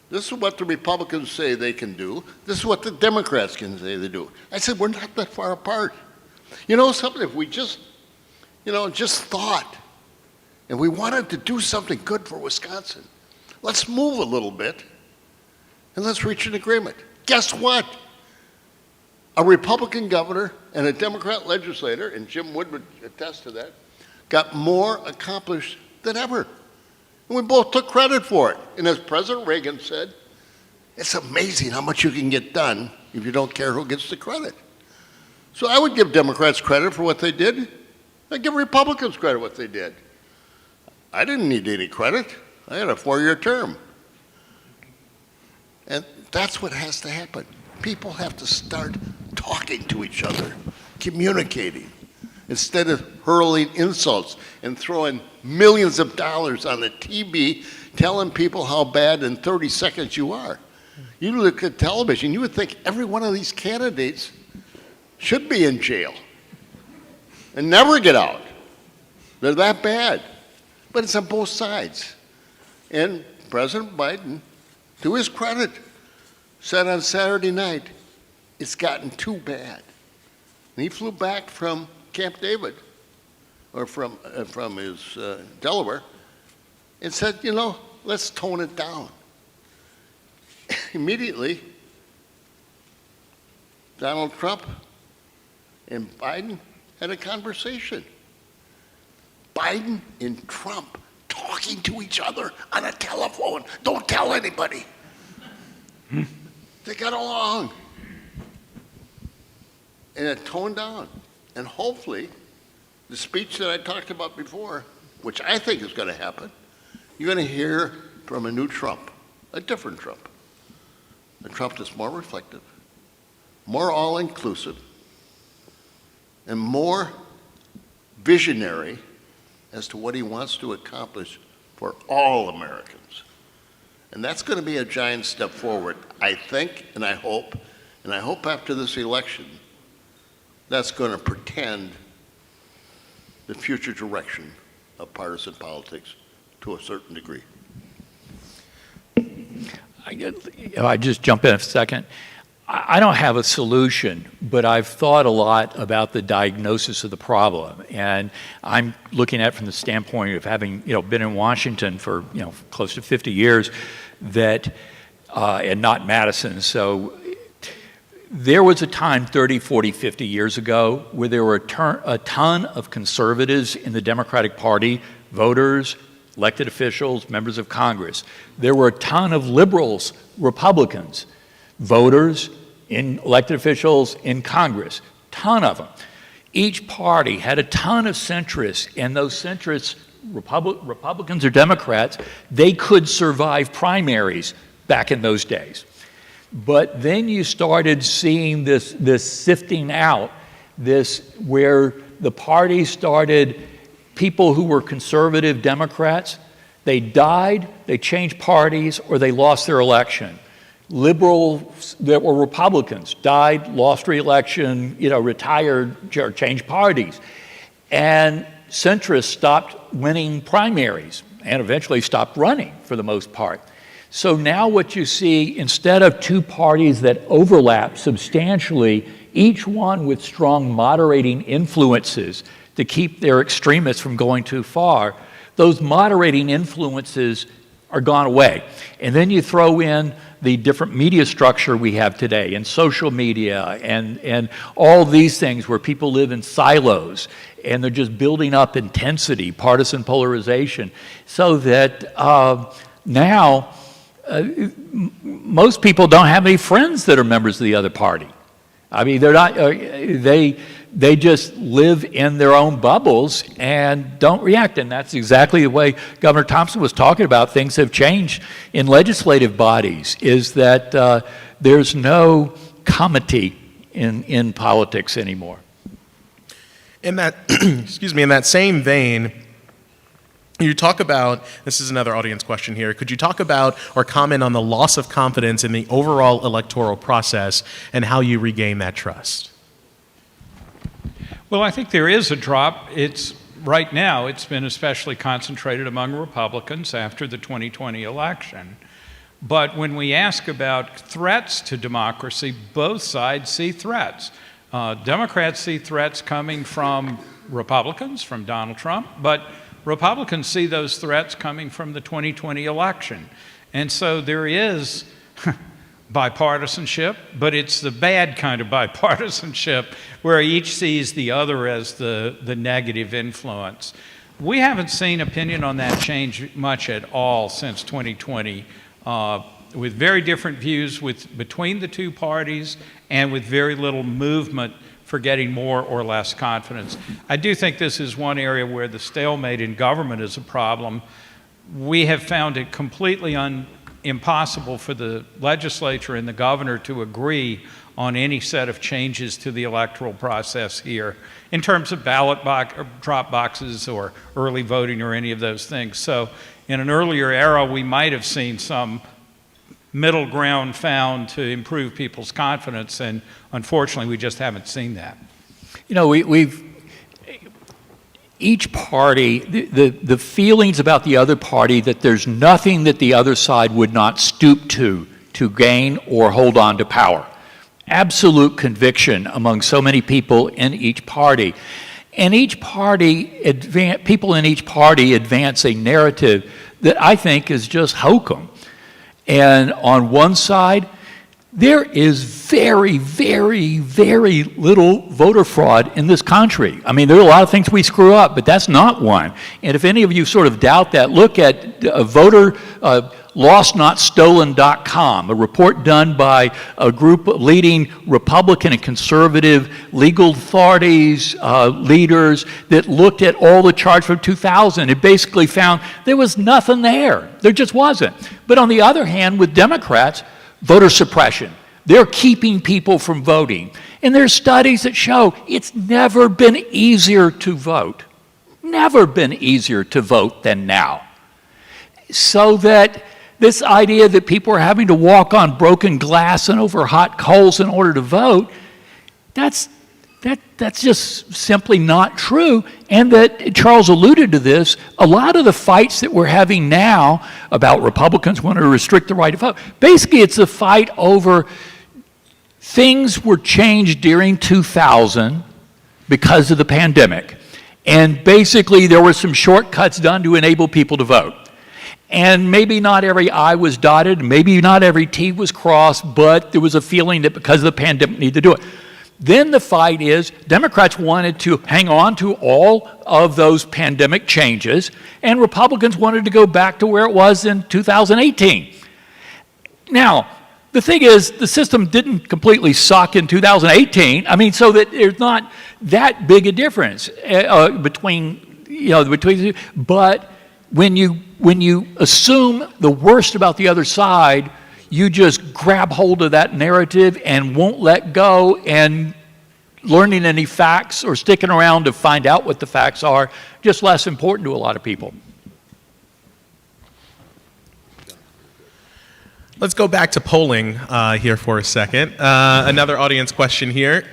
This is what the Republicans say they can do. This is what the Democrats can say they do. I said, we're not that far apart. You know something, if we just thought, and we wanted to do something good for Wisconsin, let's move a little bit, and let's reach an agreement. Guess what? A Republican governor and a Democrat legislator, and Jim Wood would attest to that, got more accomplished than ever. And we both took credit for it. And as President Reagan said, it's amazing how much you can get done if you don't care who gets the credit. So I would give Democrats credit for what they did. I'd give Republicans credit for what they did. I didn't need any credit. I had a 4-year term. And that's what has to happen. People have to start talking to each other, communicating, instead of hurling insults and throwing millions of dollars on the TV telling people how bad in 30 seconds you are. You look at television, you would think every one of these candidates should be in jail and never get out. They're that bad. But it's on both sides. And President Biden, to his credit, said on Saturday night, it's gotten too bad. And he flew back from Camp David, or from his Delaware, and said, you know, let's tone it down. Immediately, Donald Trump and Biden had a conversation. Biden and Trump talking to each other on a telephone. Don't tell anybody. They got along. And it toned down. And hopefully, the speech that I talked about before, which I think is going to happen, you're going to hear from a new Trump, a different Trump. A Trump that's more reflective, more all-inclusive, and more visionary as to what he wants to accomplish for all Americans. And that's going to be a giant step forward, I think, and I hope after this election, that's going to portend the future direction of partisan politics to a certain degree. I just jump in a second. I don't have a solution, but I've thought a lot about the diagnosis of the problem, and I'm looking at it from the standpoint of having been in Washington for close to 50 years, that and not Madison. So there was a time 30, 40, 50 years ago where there were a ton of conservatives in the Democratic Party, voters, elected officials, members of Congress. There were a ton of liberals, Republicans, voters, elected officials in Congress, ton of them. Each party had a ton of centrists, and those centrists, Republicans or Democrats, they could survive primaries back in those days. But then you started seeing this sifting out, where the parties started, people who were conservative Democrats, they died, they changed parties, or they lost their election. Liberals that were Republicans died, lost re-election, retired, or changed parties. And centrists stopped winning primaries and eventually stopped running for the most part. So now what you see, instead of two parties that overlap substantially, each one with strong moderating influences to keep their extremists from going too far, those moderating influences are gone away. And then you throw in the different media structure we have today, and social media, and all these things where people live in silos, and they're just building up intensity, partisan polarization, so that now most people don't have any friends that are members of the other party. I mean, they're not, they just live in their own bubbles and don't react. And that's exactly the way Governor Thompson was talking about things have changed in legislative bodies, is that there's no comity in politics anymore. In that, excuse me, in that same vein, you talk about, this is another audience question here, could you talk about or comment on the loss of confidence in the overall electoral process and how you regain that trust? Well, I think there is a drop. Right now, it's been especially concentrated among Republicans after the 2020 election. But when we ask about threats to democracy, both sides see threats. Democrats see threats coming from Republicans, from Donald Trump, but Republicans see those threats coming from the 2020 election. And so there is bipartisanship, but it's the bad kind of bipartisanship where each sees the other as the negative influence. We haven't seen opinion on that change much at all since 2020, with very different views between the two parties and with very little movement for getting more or less confidence. I do think this is one area where the stalemate in government is a problem. We have found it completely impossible for the legislature and the governor to agree on any set of changes to the electoral process here in terms of drop boxes or early voting or any of those things. So in an earlier era, we might have seen some middle ground found to improve people's confidence, and unfortunately we just haven't seen that. You know, each party, the feelings about the other party that there's nothing that the other side would not stoop to gain or hold on to power. Absolute conviction among so many people in each party. And each party, people in each party advance a narrative that I think is just hokum. And on one side, there is very, very, very little voter fraud in this country. I mean, there are a lot of things we screw up, but that's not one. And if any of you sort of doubt that, look at lostnotstolen.com, a report done by a group of leading Republican and conservative legal authorities, leaders, that looked at all the charges from 2000. It basically found there was nothing there. There just wasn't. But on the other hand, with Democrats, voter suppression. They're keeping people from voting. And there's studies that show it's never been easier to vote. Never been easier to vote than now. So that this idea that people are having to walk on broken glass and over hot coals in order to vote, that's just simply not true. And that Charles alluded to this, a lot of the fights that we're having now about Republicans wanting to restrict the right to vote, basically it's a fight over things were changed during 2000 because of the pandemic. And basically there were some shortcuts done to enable people to vote. And maybe not every I was dotted, maybe not every T was crossed, but there was a feeling that because of the pandemic, we need to do it. Then the fight is Democrats wanted to hang on to all of those pandemic changes, and Republicans wanted to go back to where it was in 2018. Now, the thing is, the system didn't completely suck in 2018. I mean, so that there's not that big a difference between the two. But when you assume the worst about the other side, you just grab hold of that narrative and won't let go, and learning any facts or sticking around to find out what the facts are, just less important to a lot of people. Let's go back to polling here for a second. Another audience question here.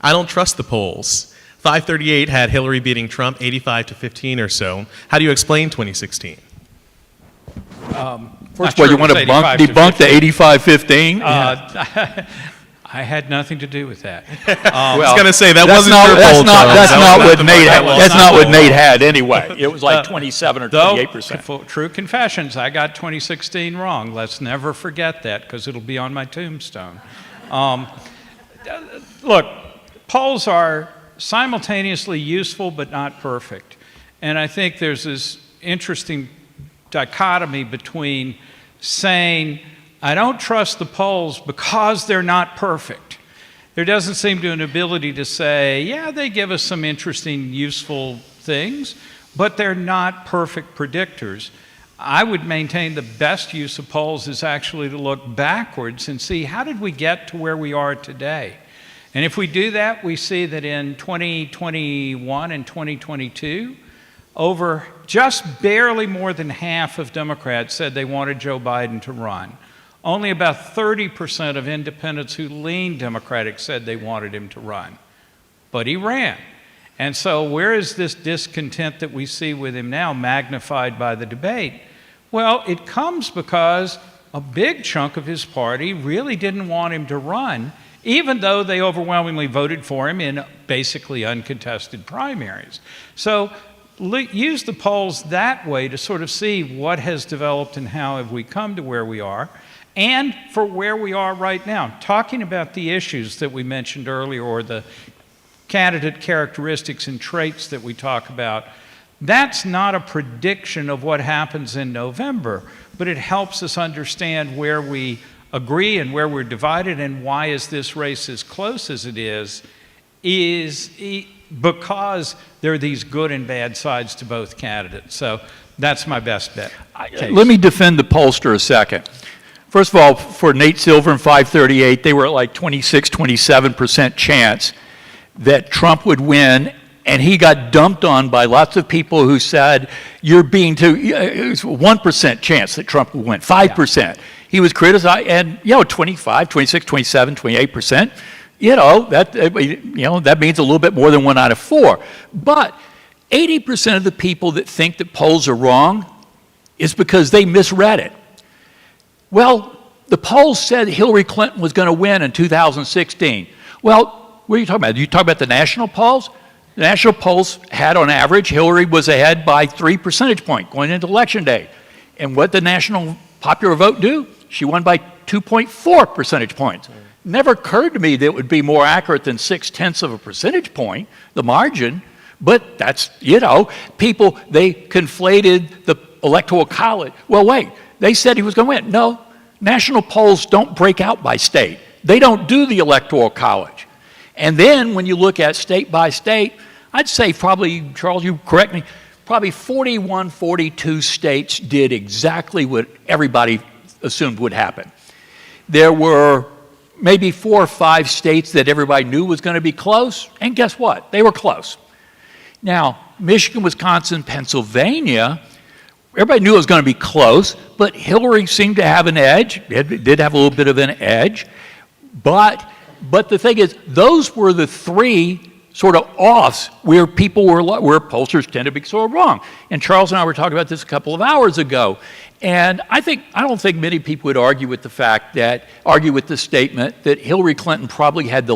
I don't trust the polls. 538 had Hillary beating Trump 85-15 or so. How do you explain 2016? First of all, you want to debunk the 85-15? I had nothing to do with that. I was going to say, that That's wasn't not, your that's fault, not, Charles. that's That not was what the Nate had. market. That's not what Nate had anyway. It was like 27 or Though, 28%. true confessions, I got 2016 wrong. Let's never forget that because it'll be on my tombstone. Look, polls are simultaneously useful but not perfect. And I think there's this interesting dichotomy between saying, I don't trust the polls because they're not perfect. There doesn't seem to be an ability to say, yeah, they give us some interesting, useful things, but they're not perfect predictors. I would maintain the best use of polls is actually to look backwards and see how did we get to where we are today. And if we do that, we see that in 2021 and 2022, over just barely more than half of Democrats said they wanted Joe Biden to run. Only about 30% of independents who leaned Democratic said they wanted him to run. But he ran. And so where is this discontent that we see with him now magnified by the debate? Well, it comes because a big chunk of his party really didn't want him to run, even though they overwhelmingly voted for him in basically uncontested primaries. So use the polls that way to sort of see what has developed and how have we come to where we are. And for where we are right now, talking about the issues that we mentioned earlier or the candidate characteristics and traits that we talk about, that's not a prediction of what happens in November, but it helps us understand where we agree and where we're divided and why is this race as close as it is because there are these good and bad sides to both candidates. So that's my best bet. Let me defend the pollster a second. First of all, for Nate Silver and 538, they were at like 26, 27% chance that Trump would win, and he got dumped on by lots of people who said, you're being too, it was 1% chance that Trump would win, 5%. Yeah. He was criticized, and 25, 26, 27, 28%, that means a little bit more than 1 out of 4. But 80% of the people that think that polls are wrong is because they misread it. Well, the polls said Hillary Clinton was going to win in 2016. Well, what are you talking about? You talk about the national polls? The national polls had, on average, Hillary was ahead by 3 percentage points going into Election Day. And what did the national popular vote do? She won by 2.4 percentage points. Never occurred to me that it would be more accurate than 0.6 of a percentage point, the margin. But that's, people, they conflated the Electoral College. Well, wait. They said he was going to win. No, national polls don't break out by state. They don't do the Electoral College. And then when you look at state by state, I'd say probably, Charles, you correct me, probably 41, 42 states did exactly what everybody assumed would happen. There were maybe 4 or 5 states that everybody knew was going to be close, and guess what? They were close. Now, Michigan, Wisconsin, Pennsylvania, everybody knew it was going to be close, but Hillary seemed to have an edge. It did have a little bit of an edge. But the thing is, those were the 3 sort of offs where where pollsters tend to be sort of wrong. And Charles and I were talking about this a couple of hours ago. And I don't think many people would argue with the statement that Hillary Clinton probably had the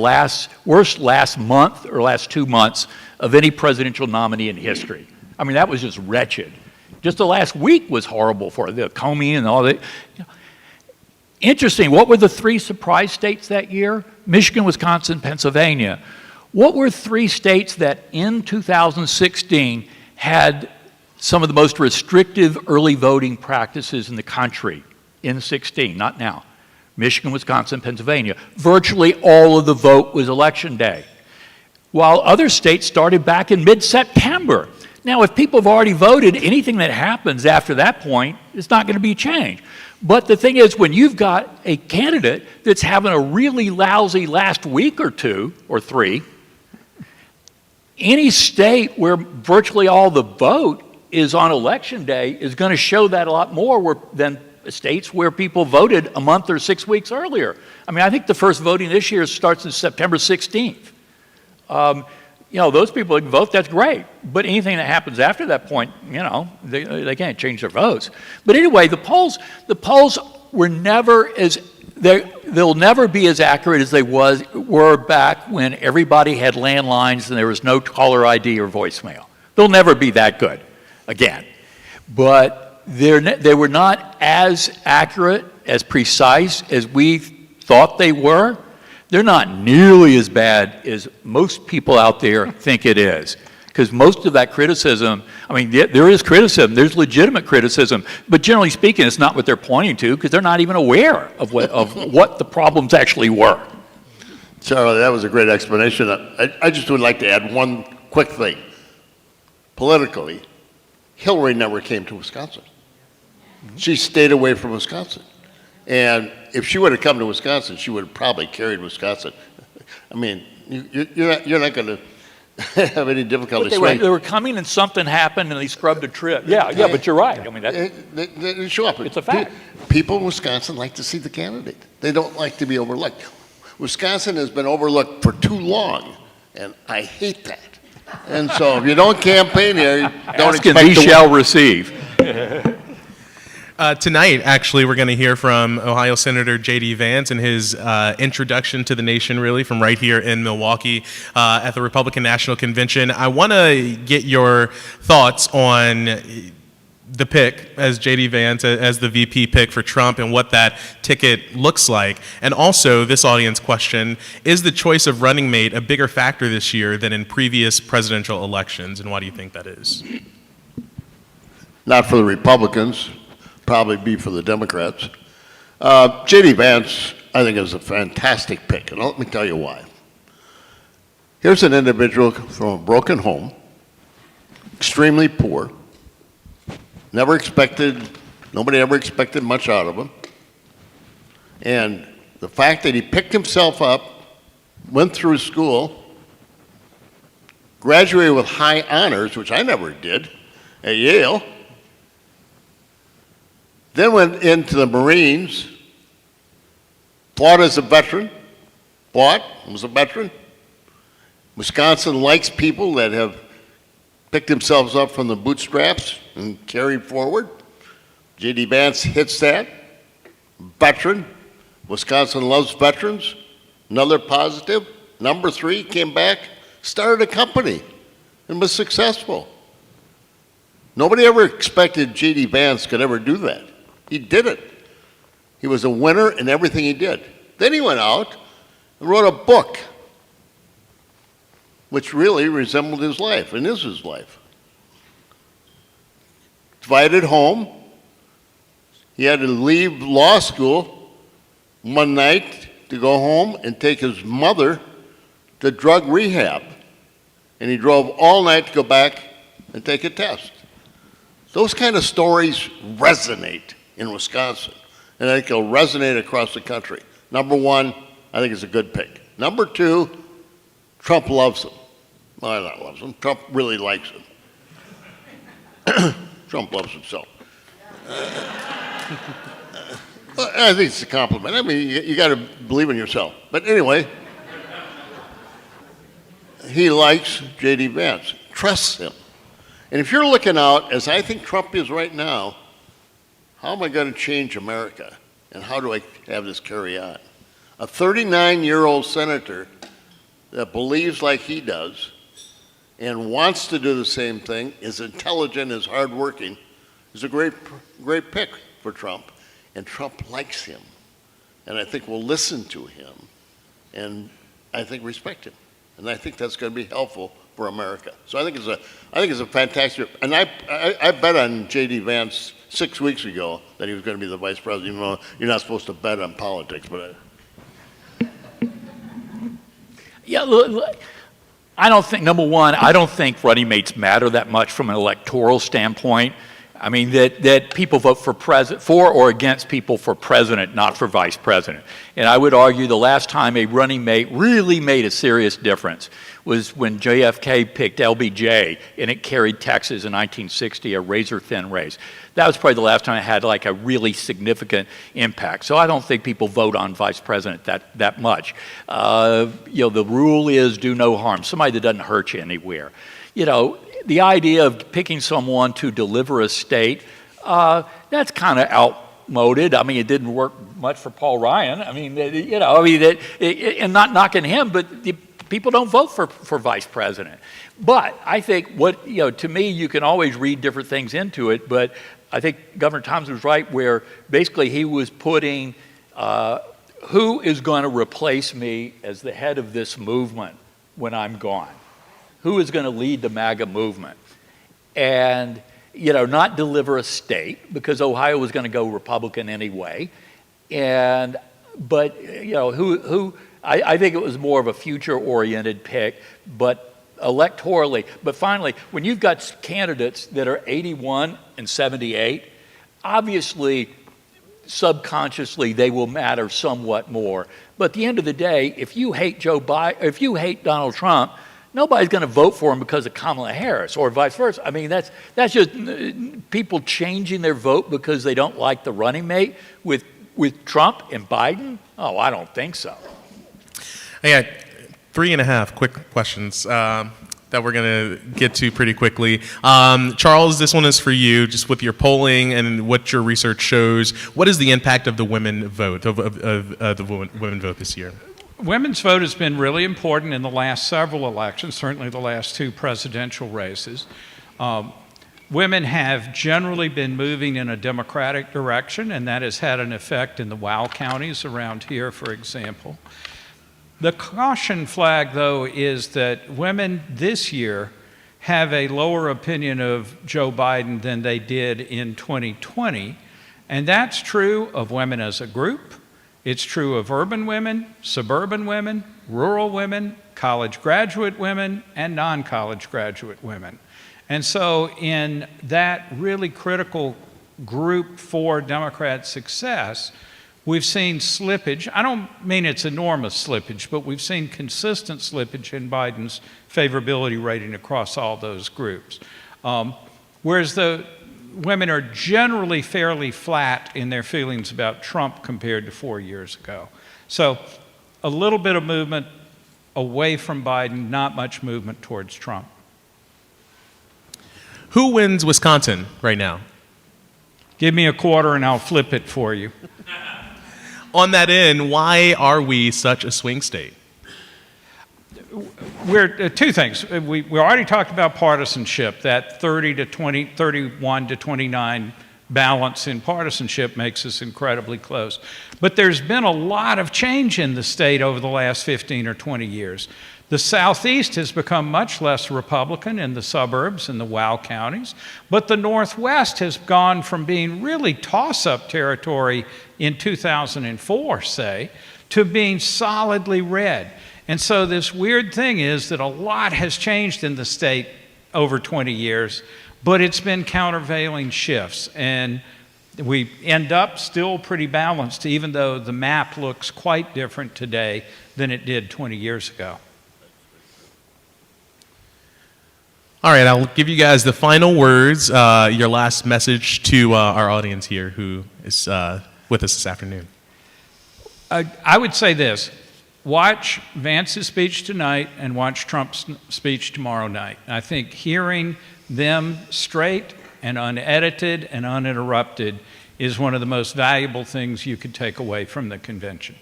worst last month or last 2 months of any presidential nominee in history. I mean, that was just wretched. Just the last week was horrible for the Comey and all that. Interesting, what were the 3 surprise states that year? Michigan, Wisconsin, Pennsylvania. What were 3 states that in 2016 had some of the most restrictive early voting practices in the country in 16, not now? Michigan, Wisconsin, Pennsylvania. Virtually all of the vote was Election Day, while other states started back in mid-September. Now, if people have already voted, anything that happens after that point is not going to be changed. But the thing is, when you've got a candidate that's having a really lousy last week or 2 or 3, any state where virtually all the vote is on Election Day is going to show that a lot more than states where people voted a month or 6 weeks earlier. I mean, I think the first voting this year starts on September 16th. Those people that can vote, that's great. But anything that happens after that point, they can't change their votes. But anyway, the polls were never they'll never be as accurate as they were back when everybody had landlines and there was no caller ID or voicemail. They'll never be that good again. But they were not as accurate, as precise as we thought they were. They're not nearly as bad as most people out there think it is. Because most of that criticism, I mean, there is criticism, there's legitimate criticism, but generally speaking, it's not what they're pointing to because they're not even aware of what the problems actually were. Charlie, that was a great explanation. I just would like to add one quick thing. Politically, Hillary never came to Wisconsin. She stayed away from Wisconsin. And if she would have come to Wisconsin, she would have probably carried Wisconsin. I mean, you're not going to have any difficulty But they were coming and something happened and they scrubbed a trip. Yeah, but you're right. I mean, they show up. It's a fact. People in Wisconsin like to see the candidate. They don't like to be overlooked. Wisconsin has been overlooked for too long, and I hate that. And so if you don't campaign here, you don't ask and expect thee to shall receive. Tonight, actually, we're going to hear from Ohio Senator J.D. Vance and his introduction to the nation, really, from right here in Milwaukee at the Republican National Convention. I want to get your thoughts on the pick as J.D. Vance, as the VP pick for Trump and what that ticket looks like. And also, this audience question, is the choice of running mate a bigger factor this year than in previous presidential elections, and why do you think that is? Not for the Republicans, probably be for the Democrats. J.D. Vance, I think, is a fantastic pick, and let me tell you why. Here's an individual from a broken home, extremely poor, nobody ever expected much out of him. And the fact that he picked himself up, went through school, graduated with high honors, which I never did, at Yale, then went into the Marines, fought as a veteran, was a veteran. Wisconsin likes people that have picked themselves up from the bootstraps and carried forward. J.D. Vance hits that. Veteran. Wisconsin loves veterans. Another positive. Number 3, came back, started a company, and was successful. Nobody ever expected J.D. Vance could ever do that. He did it. He was a winner in everything he did. Then he went out and wrote a book which really resembled his life and is his life. Divided home. He had to leave law school one night to go home and take his mother to drug rehab. And he drove all night to go back and take a test. Those kind of stories resonate in Wisconsin, and I think they'll resonate across the country. Number 1, I think it's a good pick. Number 2, Trump loves him. Well, not loves him. Trump really likes him. Trump loves himself. I think it's a compliment. I mean, you got to believe in yourself. But anyway, he likes J.D. Vance, trusts him. And if you're looking out, as I think Trump is right now, how am I going to change America? And how do I have this carry on? A 39-year-old senator that believes like he does and wants to do the same thing, is intelligent, is hardworking, is a great pick for Trump. And Trump likes him. And I think we'll listen to him. And I think respect him. And I think that's going to be helpful for America. So I think it's a fantastic, and I bet on J.D. Vance 6 weeks ago that he was going to be the vice president, even though you're not supposed to bet on politics, but Yeah, look, I don't think, number one, I don't think running mates matter that much from an electoral standpoint. I mean, that people vote for or against people for president, not for vice president. And I would argue the last time a running mate really made a serious difference was when JFK picked LBJ and it carried Texas in 1960, a razor-thin race. That was probably the last time it had like a really significant impact. So I don't think people vote on vice president that much. The rule is do no harm, somebody that doesn't hurt you anywhere. The idea of picking someone to deliver a state, that's kind of outmoded. I mean, it didn't work much for Paul Ryan. I mean, and not knocking him, but people don't vote for vice president. But I think to me, you can always read different things into it, but I think Governor Thompson was right where basically he was putting who is going to replace me as the head of this movement when I'm gone? Who is going to lead the MAGA movement? And, not deliver a state, because Ohio was going to go Republican anyway. But I think it was more of a future-oriented pick, but electorally. But finally, when you've got candidates that are 81 and 78, obviously, subconsciously, they will matter somewhat more. But at the end of the day, if you hate Donald Trump, nobody's going to vote for him because of Kamala Harris or vice versa. I mean, that's just people changing their vote because they don't like the running mate with Trump and Biden. Oh, I don't think so. I got 3.5 quick questions that we're going to get to pretty quickly. Charles, this one is for you, just with your polling and what your research shows. What is the impact of the women vote, of the women vote this year? Women's vote has been really important in the last several elections, certainly the last 2 presidential races. Women have generally been moving in a Democratic direction, and that has had an effect in the WOW counties around here, for example. The caution flag, though, is that women this year have a lower opinion of Joe Biden than they did in 2020, and that's true of women as a group. It's true of urban women, suburban women, rural women, college graduate women, and non-college graduate women. And so in that really critical group for Democrat success, we've seen slippage. I don't mean it's enormous slippage, but we've seen consistent slippage in Biden's favorability rating across all those groups. Whereas the women are generally fairly flat in their feelings about Trump compared to 4 years ago. So a little bit of movement away from Biden, not much movement towards Trump. Who wins Wisconsin right now? Give me a quarter and I'll flip it for you. On that end, why are we such a swing state? We're 2 things. We already talked about partisanship. That 31 to 29 balance in partisanship makes us incredibly close. But there's been a lot of change in the state over the last 15 or 20 years. The Southeast has become much less Republican in the suburbs and the WOW counties, but the Northwest has gone from being really toss-up territory in 2004, say, to being solidly red. And so this weird thing is that a lot has changed in the state over 20 years, but it's been countervailing shifts. And we end up still pretty balanced, even though the map looks quite different today than it did 20 years ago. All right, I'll give you guys the final words, your last message to our audience here who is with us this afternoon. I would say this. Watch Vance's speech tonight and watch Trump's speech tomorrow night. I think hearing them straight and unedited and uninterrupted is one of the most valuable things you could take away from the convention.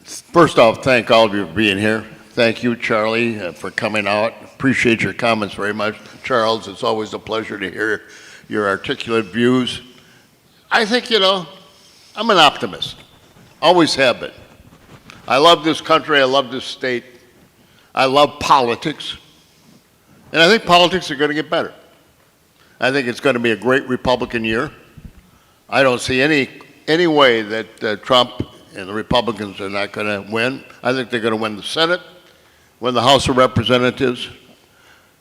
First off, thank all of you for being here. Thank you, Charlie, for coming out. Appreciate your comments very much. Charles, it's always a pleasure to hear your articulate views. I think, I'm an optimist. Always have been. I love this country. I love this state. I love politics. And I think politics are going to get better. I think it's going to be a great Republican year. I don't see any way that Trump and the Republicans are not going to win. I think they're going to win the Senate, win the House of Representatives.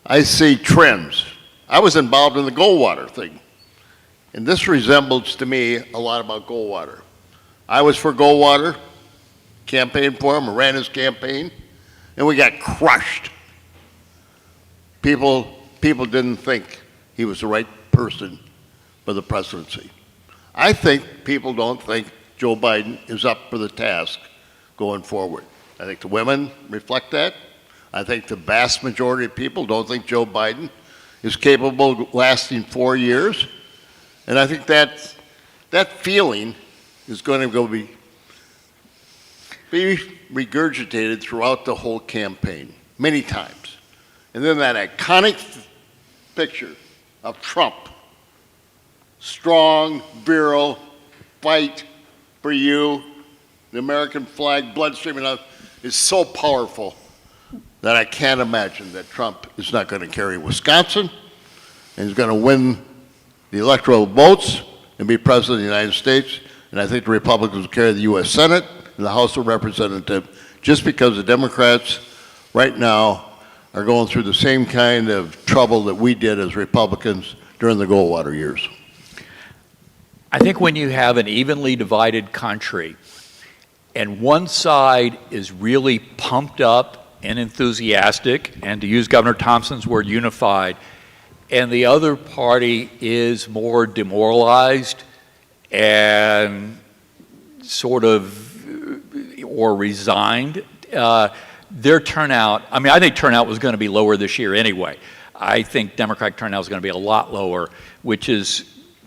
I see trends. I was involved in the Goldwater thing. And this resembles to me a lot about Goldwater. I was for Goldwater, campaigned for him, ran his campaign, and we got crushed. People didn't think he was the right person for the presidency. I think people don't think Joe Biden is up for the task going forward. I think the women reflect that. I think the vast majority of people don't think Joe Biden is capable of lasting 4 years. And I think that feeling is going to be regurgitated throughout the whole campaign, many times. And then that iconic picture of Trump, strong, virile, fight for you, the American flag, blood streaming out, is so powerful that I can't imagine that Trump is not going to carry Wisconsin and he's going to win the electoral votes and be president of the United States. And I think the Republicans will carry the U.S. Senate and the House of Representatives, just because the Democrats right now are going through the same kind of trouble that we did as Republicans during the Goldwater years. I think when you have an evenly divided country and one side is really pumped up and enthusiastic, and to use Governor Thompson's word, unified, and the other party is more demoralized and sort of or resigned, their turnout, I mean, I think turnout was going to be lower this year anyway. I think Democratic turnout is going to be a lot lower, which is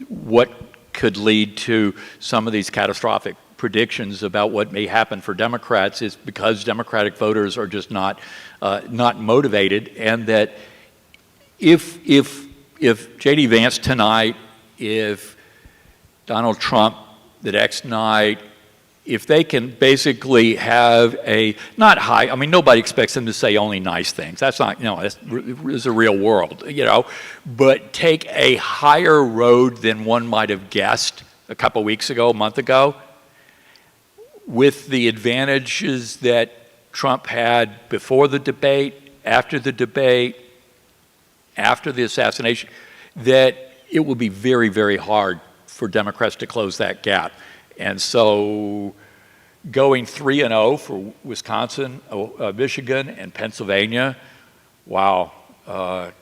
what could lead to some of these catastrophic predictions about what may happen for Democrats, is because Democratic voters are just not motivated, and that if J.D. Vance tonight, if Donald Trump the next night, if they can basically have a, not high, I mean, nobody expects them to say only nice things. That's not, you know, this is a real world, you know, but take a higher road than one might have guessed a couple weeks ago, a month ago, with the advantages that Trump had before the debate, after the assassination, that it will be very, very hard for Democrats to close that gap. And so going 3-0 for Wisconsin, Michigan, and Pennsylvania, wow, that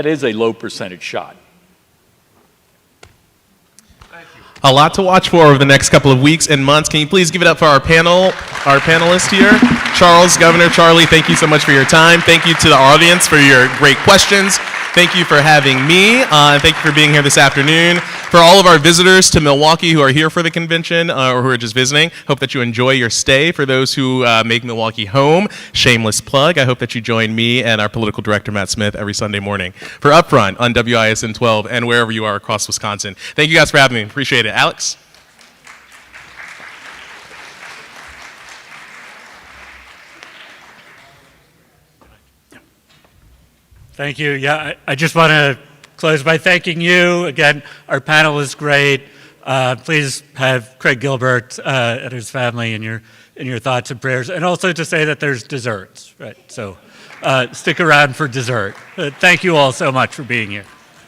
is a low percentage shot. A lot to watch for over the next couple of weeks and months. Can you please give it up for our panelists here? Charles, Governor, Charlie, thank you so much for your time. Thank you to the audience for your great questions. Thank you for having me. Thank you for being here this afternoon. For all of our visitors to Milwaukee who are here for the convention or who are just visiting, hope that you enjoy your stay. For those who make Milwaukee home, shameless plug, I hope that you join me and our political director, Matt Smith, every Sunday morning for Upfront on WISN 12 and wherever you are across Wisconsin. Thank you guys for having me. Appreciate it. Alex? Thank you. Yeah, I just want to close by thanking you. Again, our panel is great. Please have Craig Gilbert and his family in your thoughts and prayers. And also to say that there's desserts, right? So stick around for dessert. Thank you all so much for being here.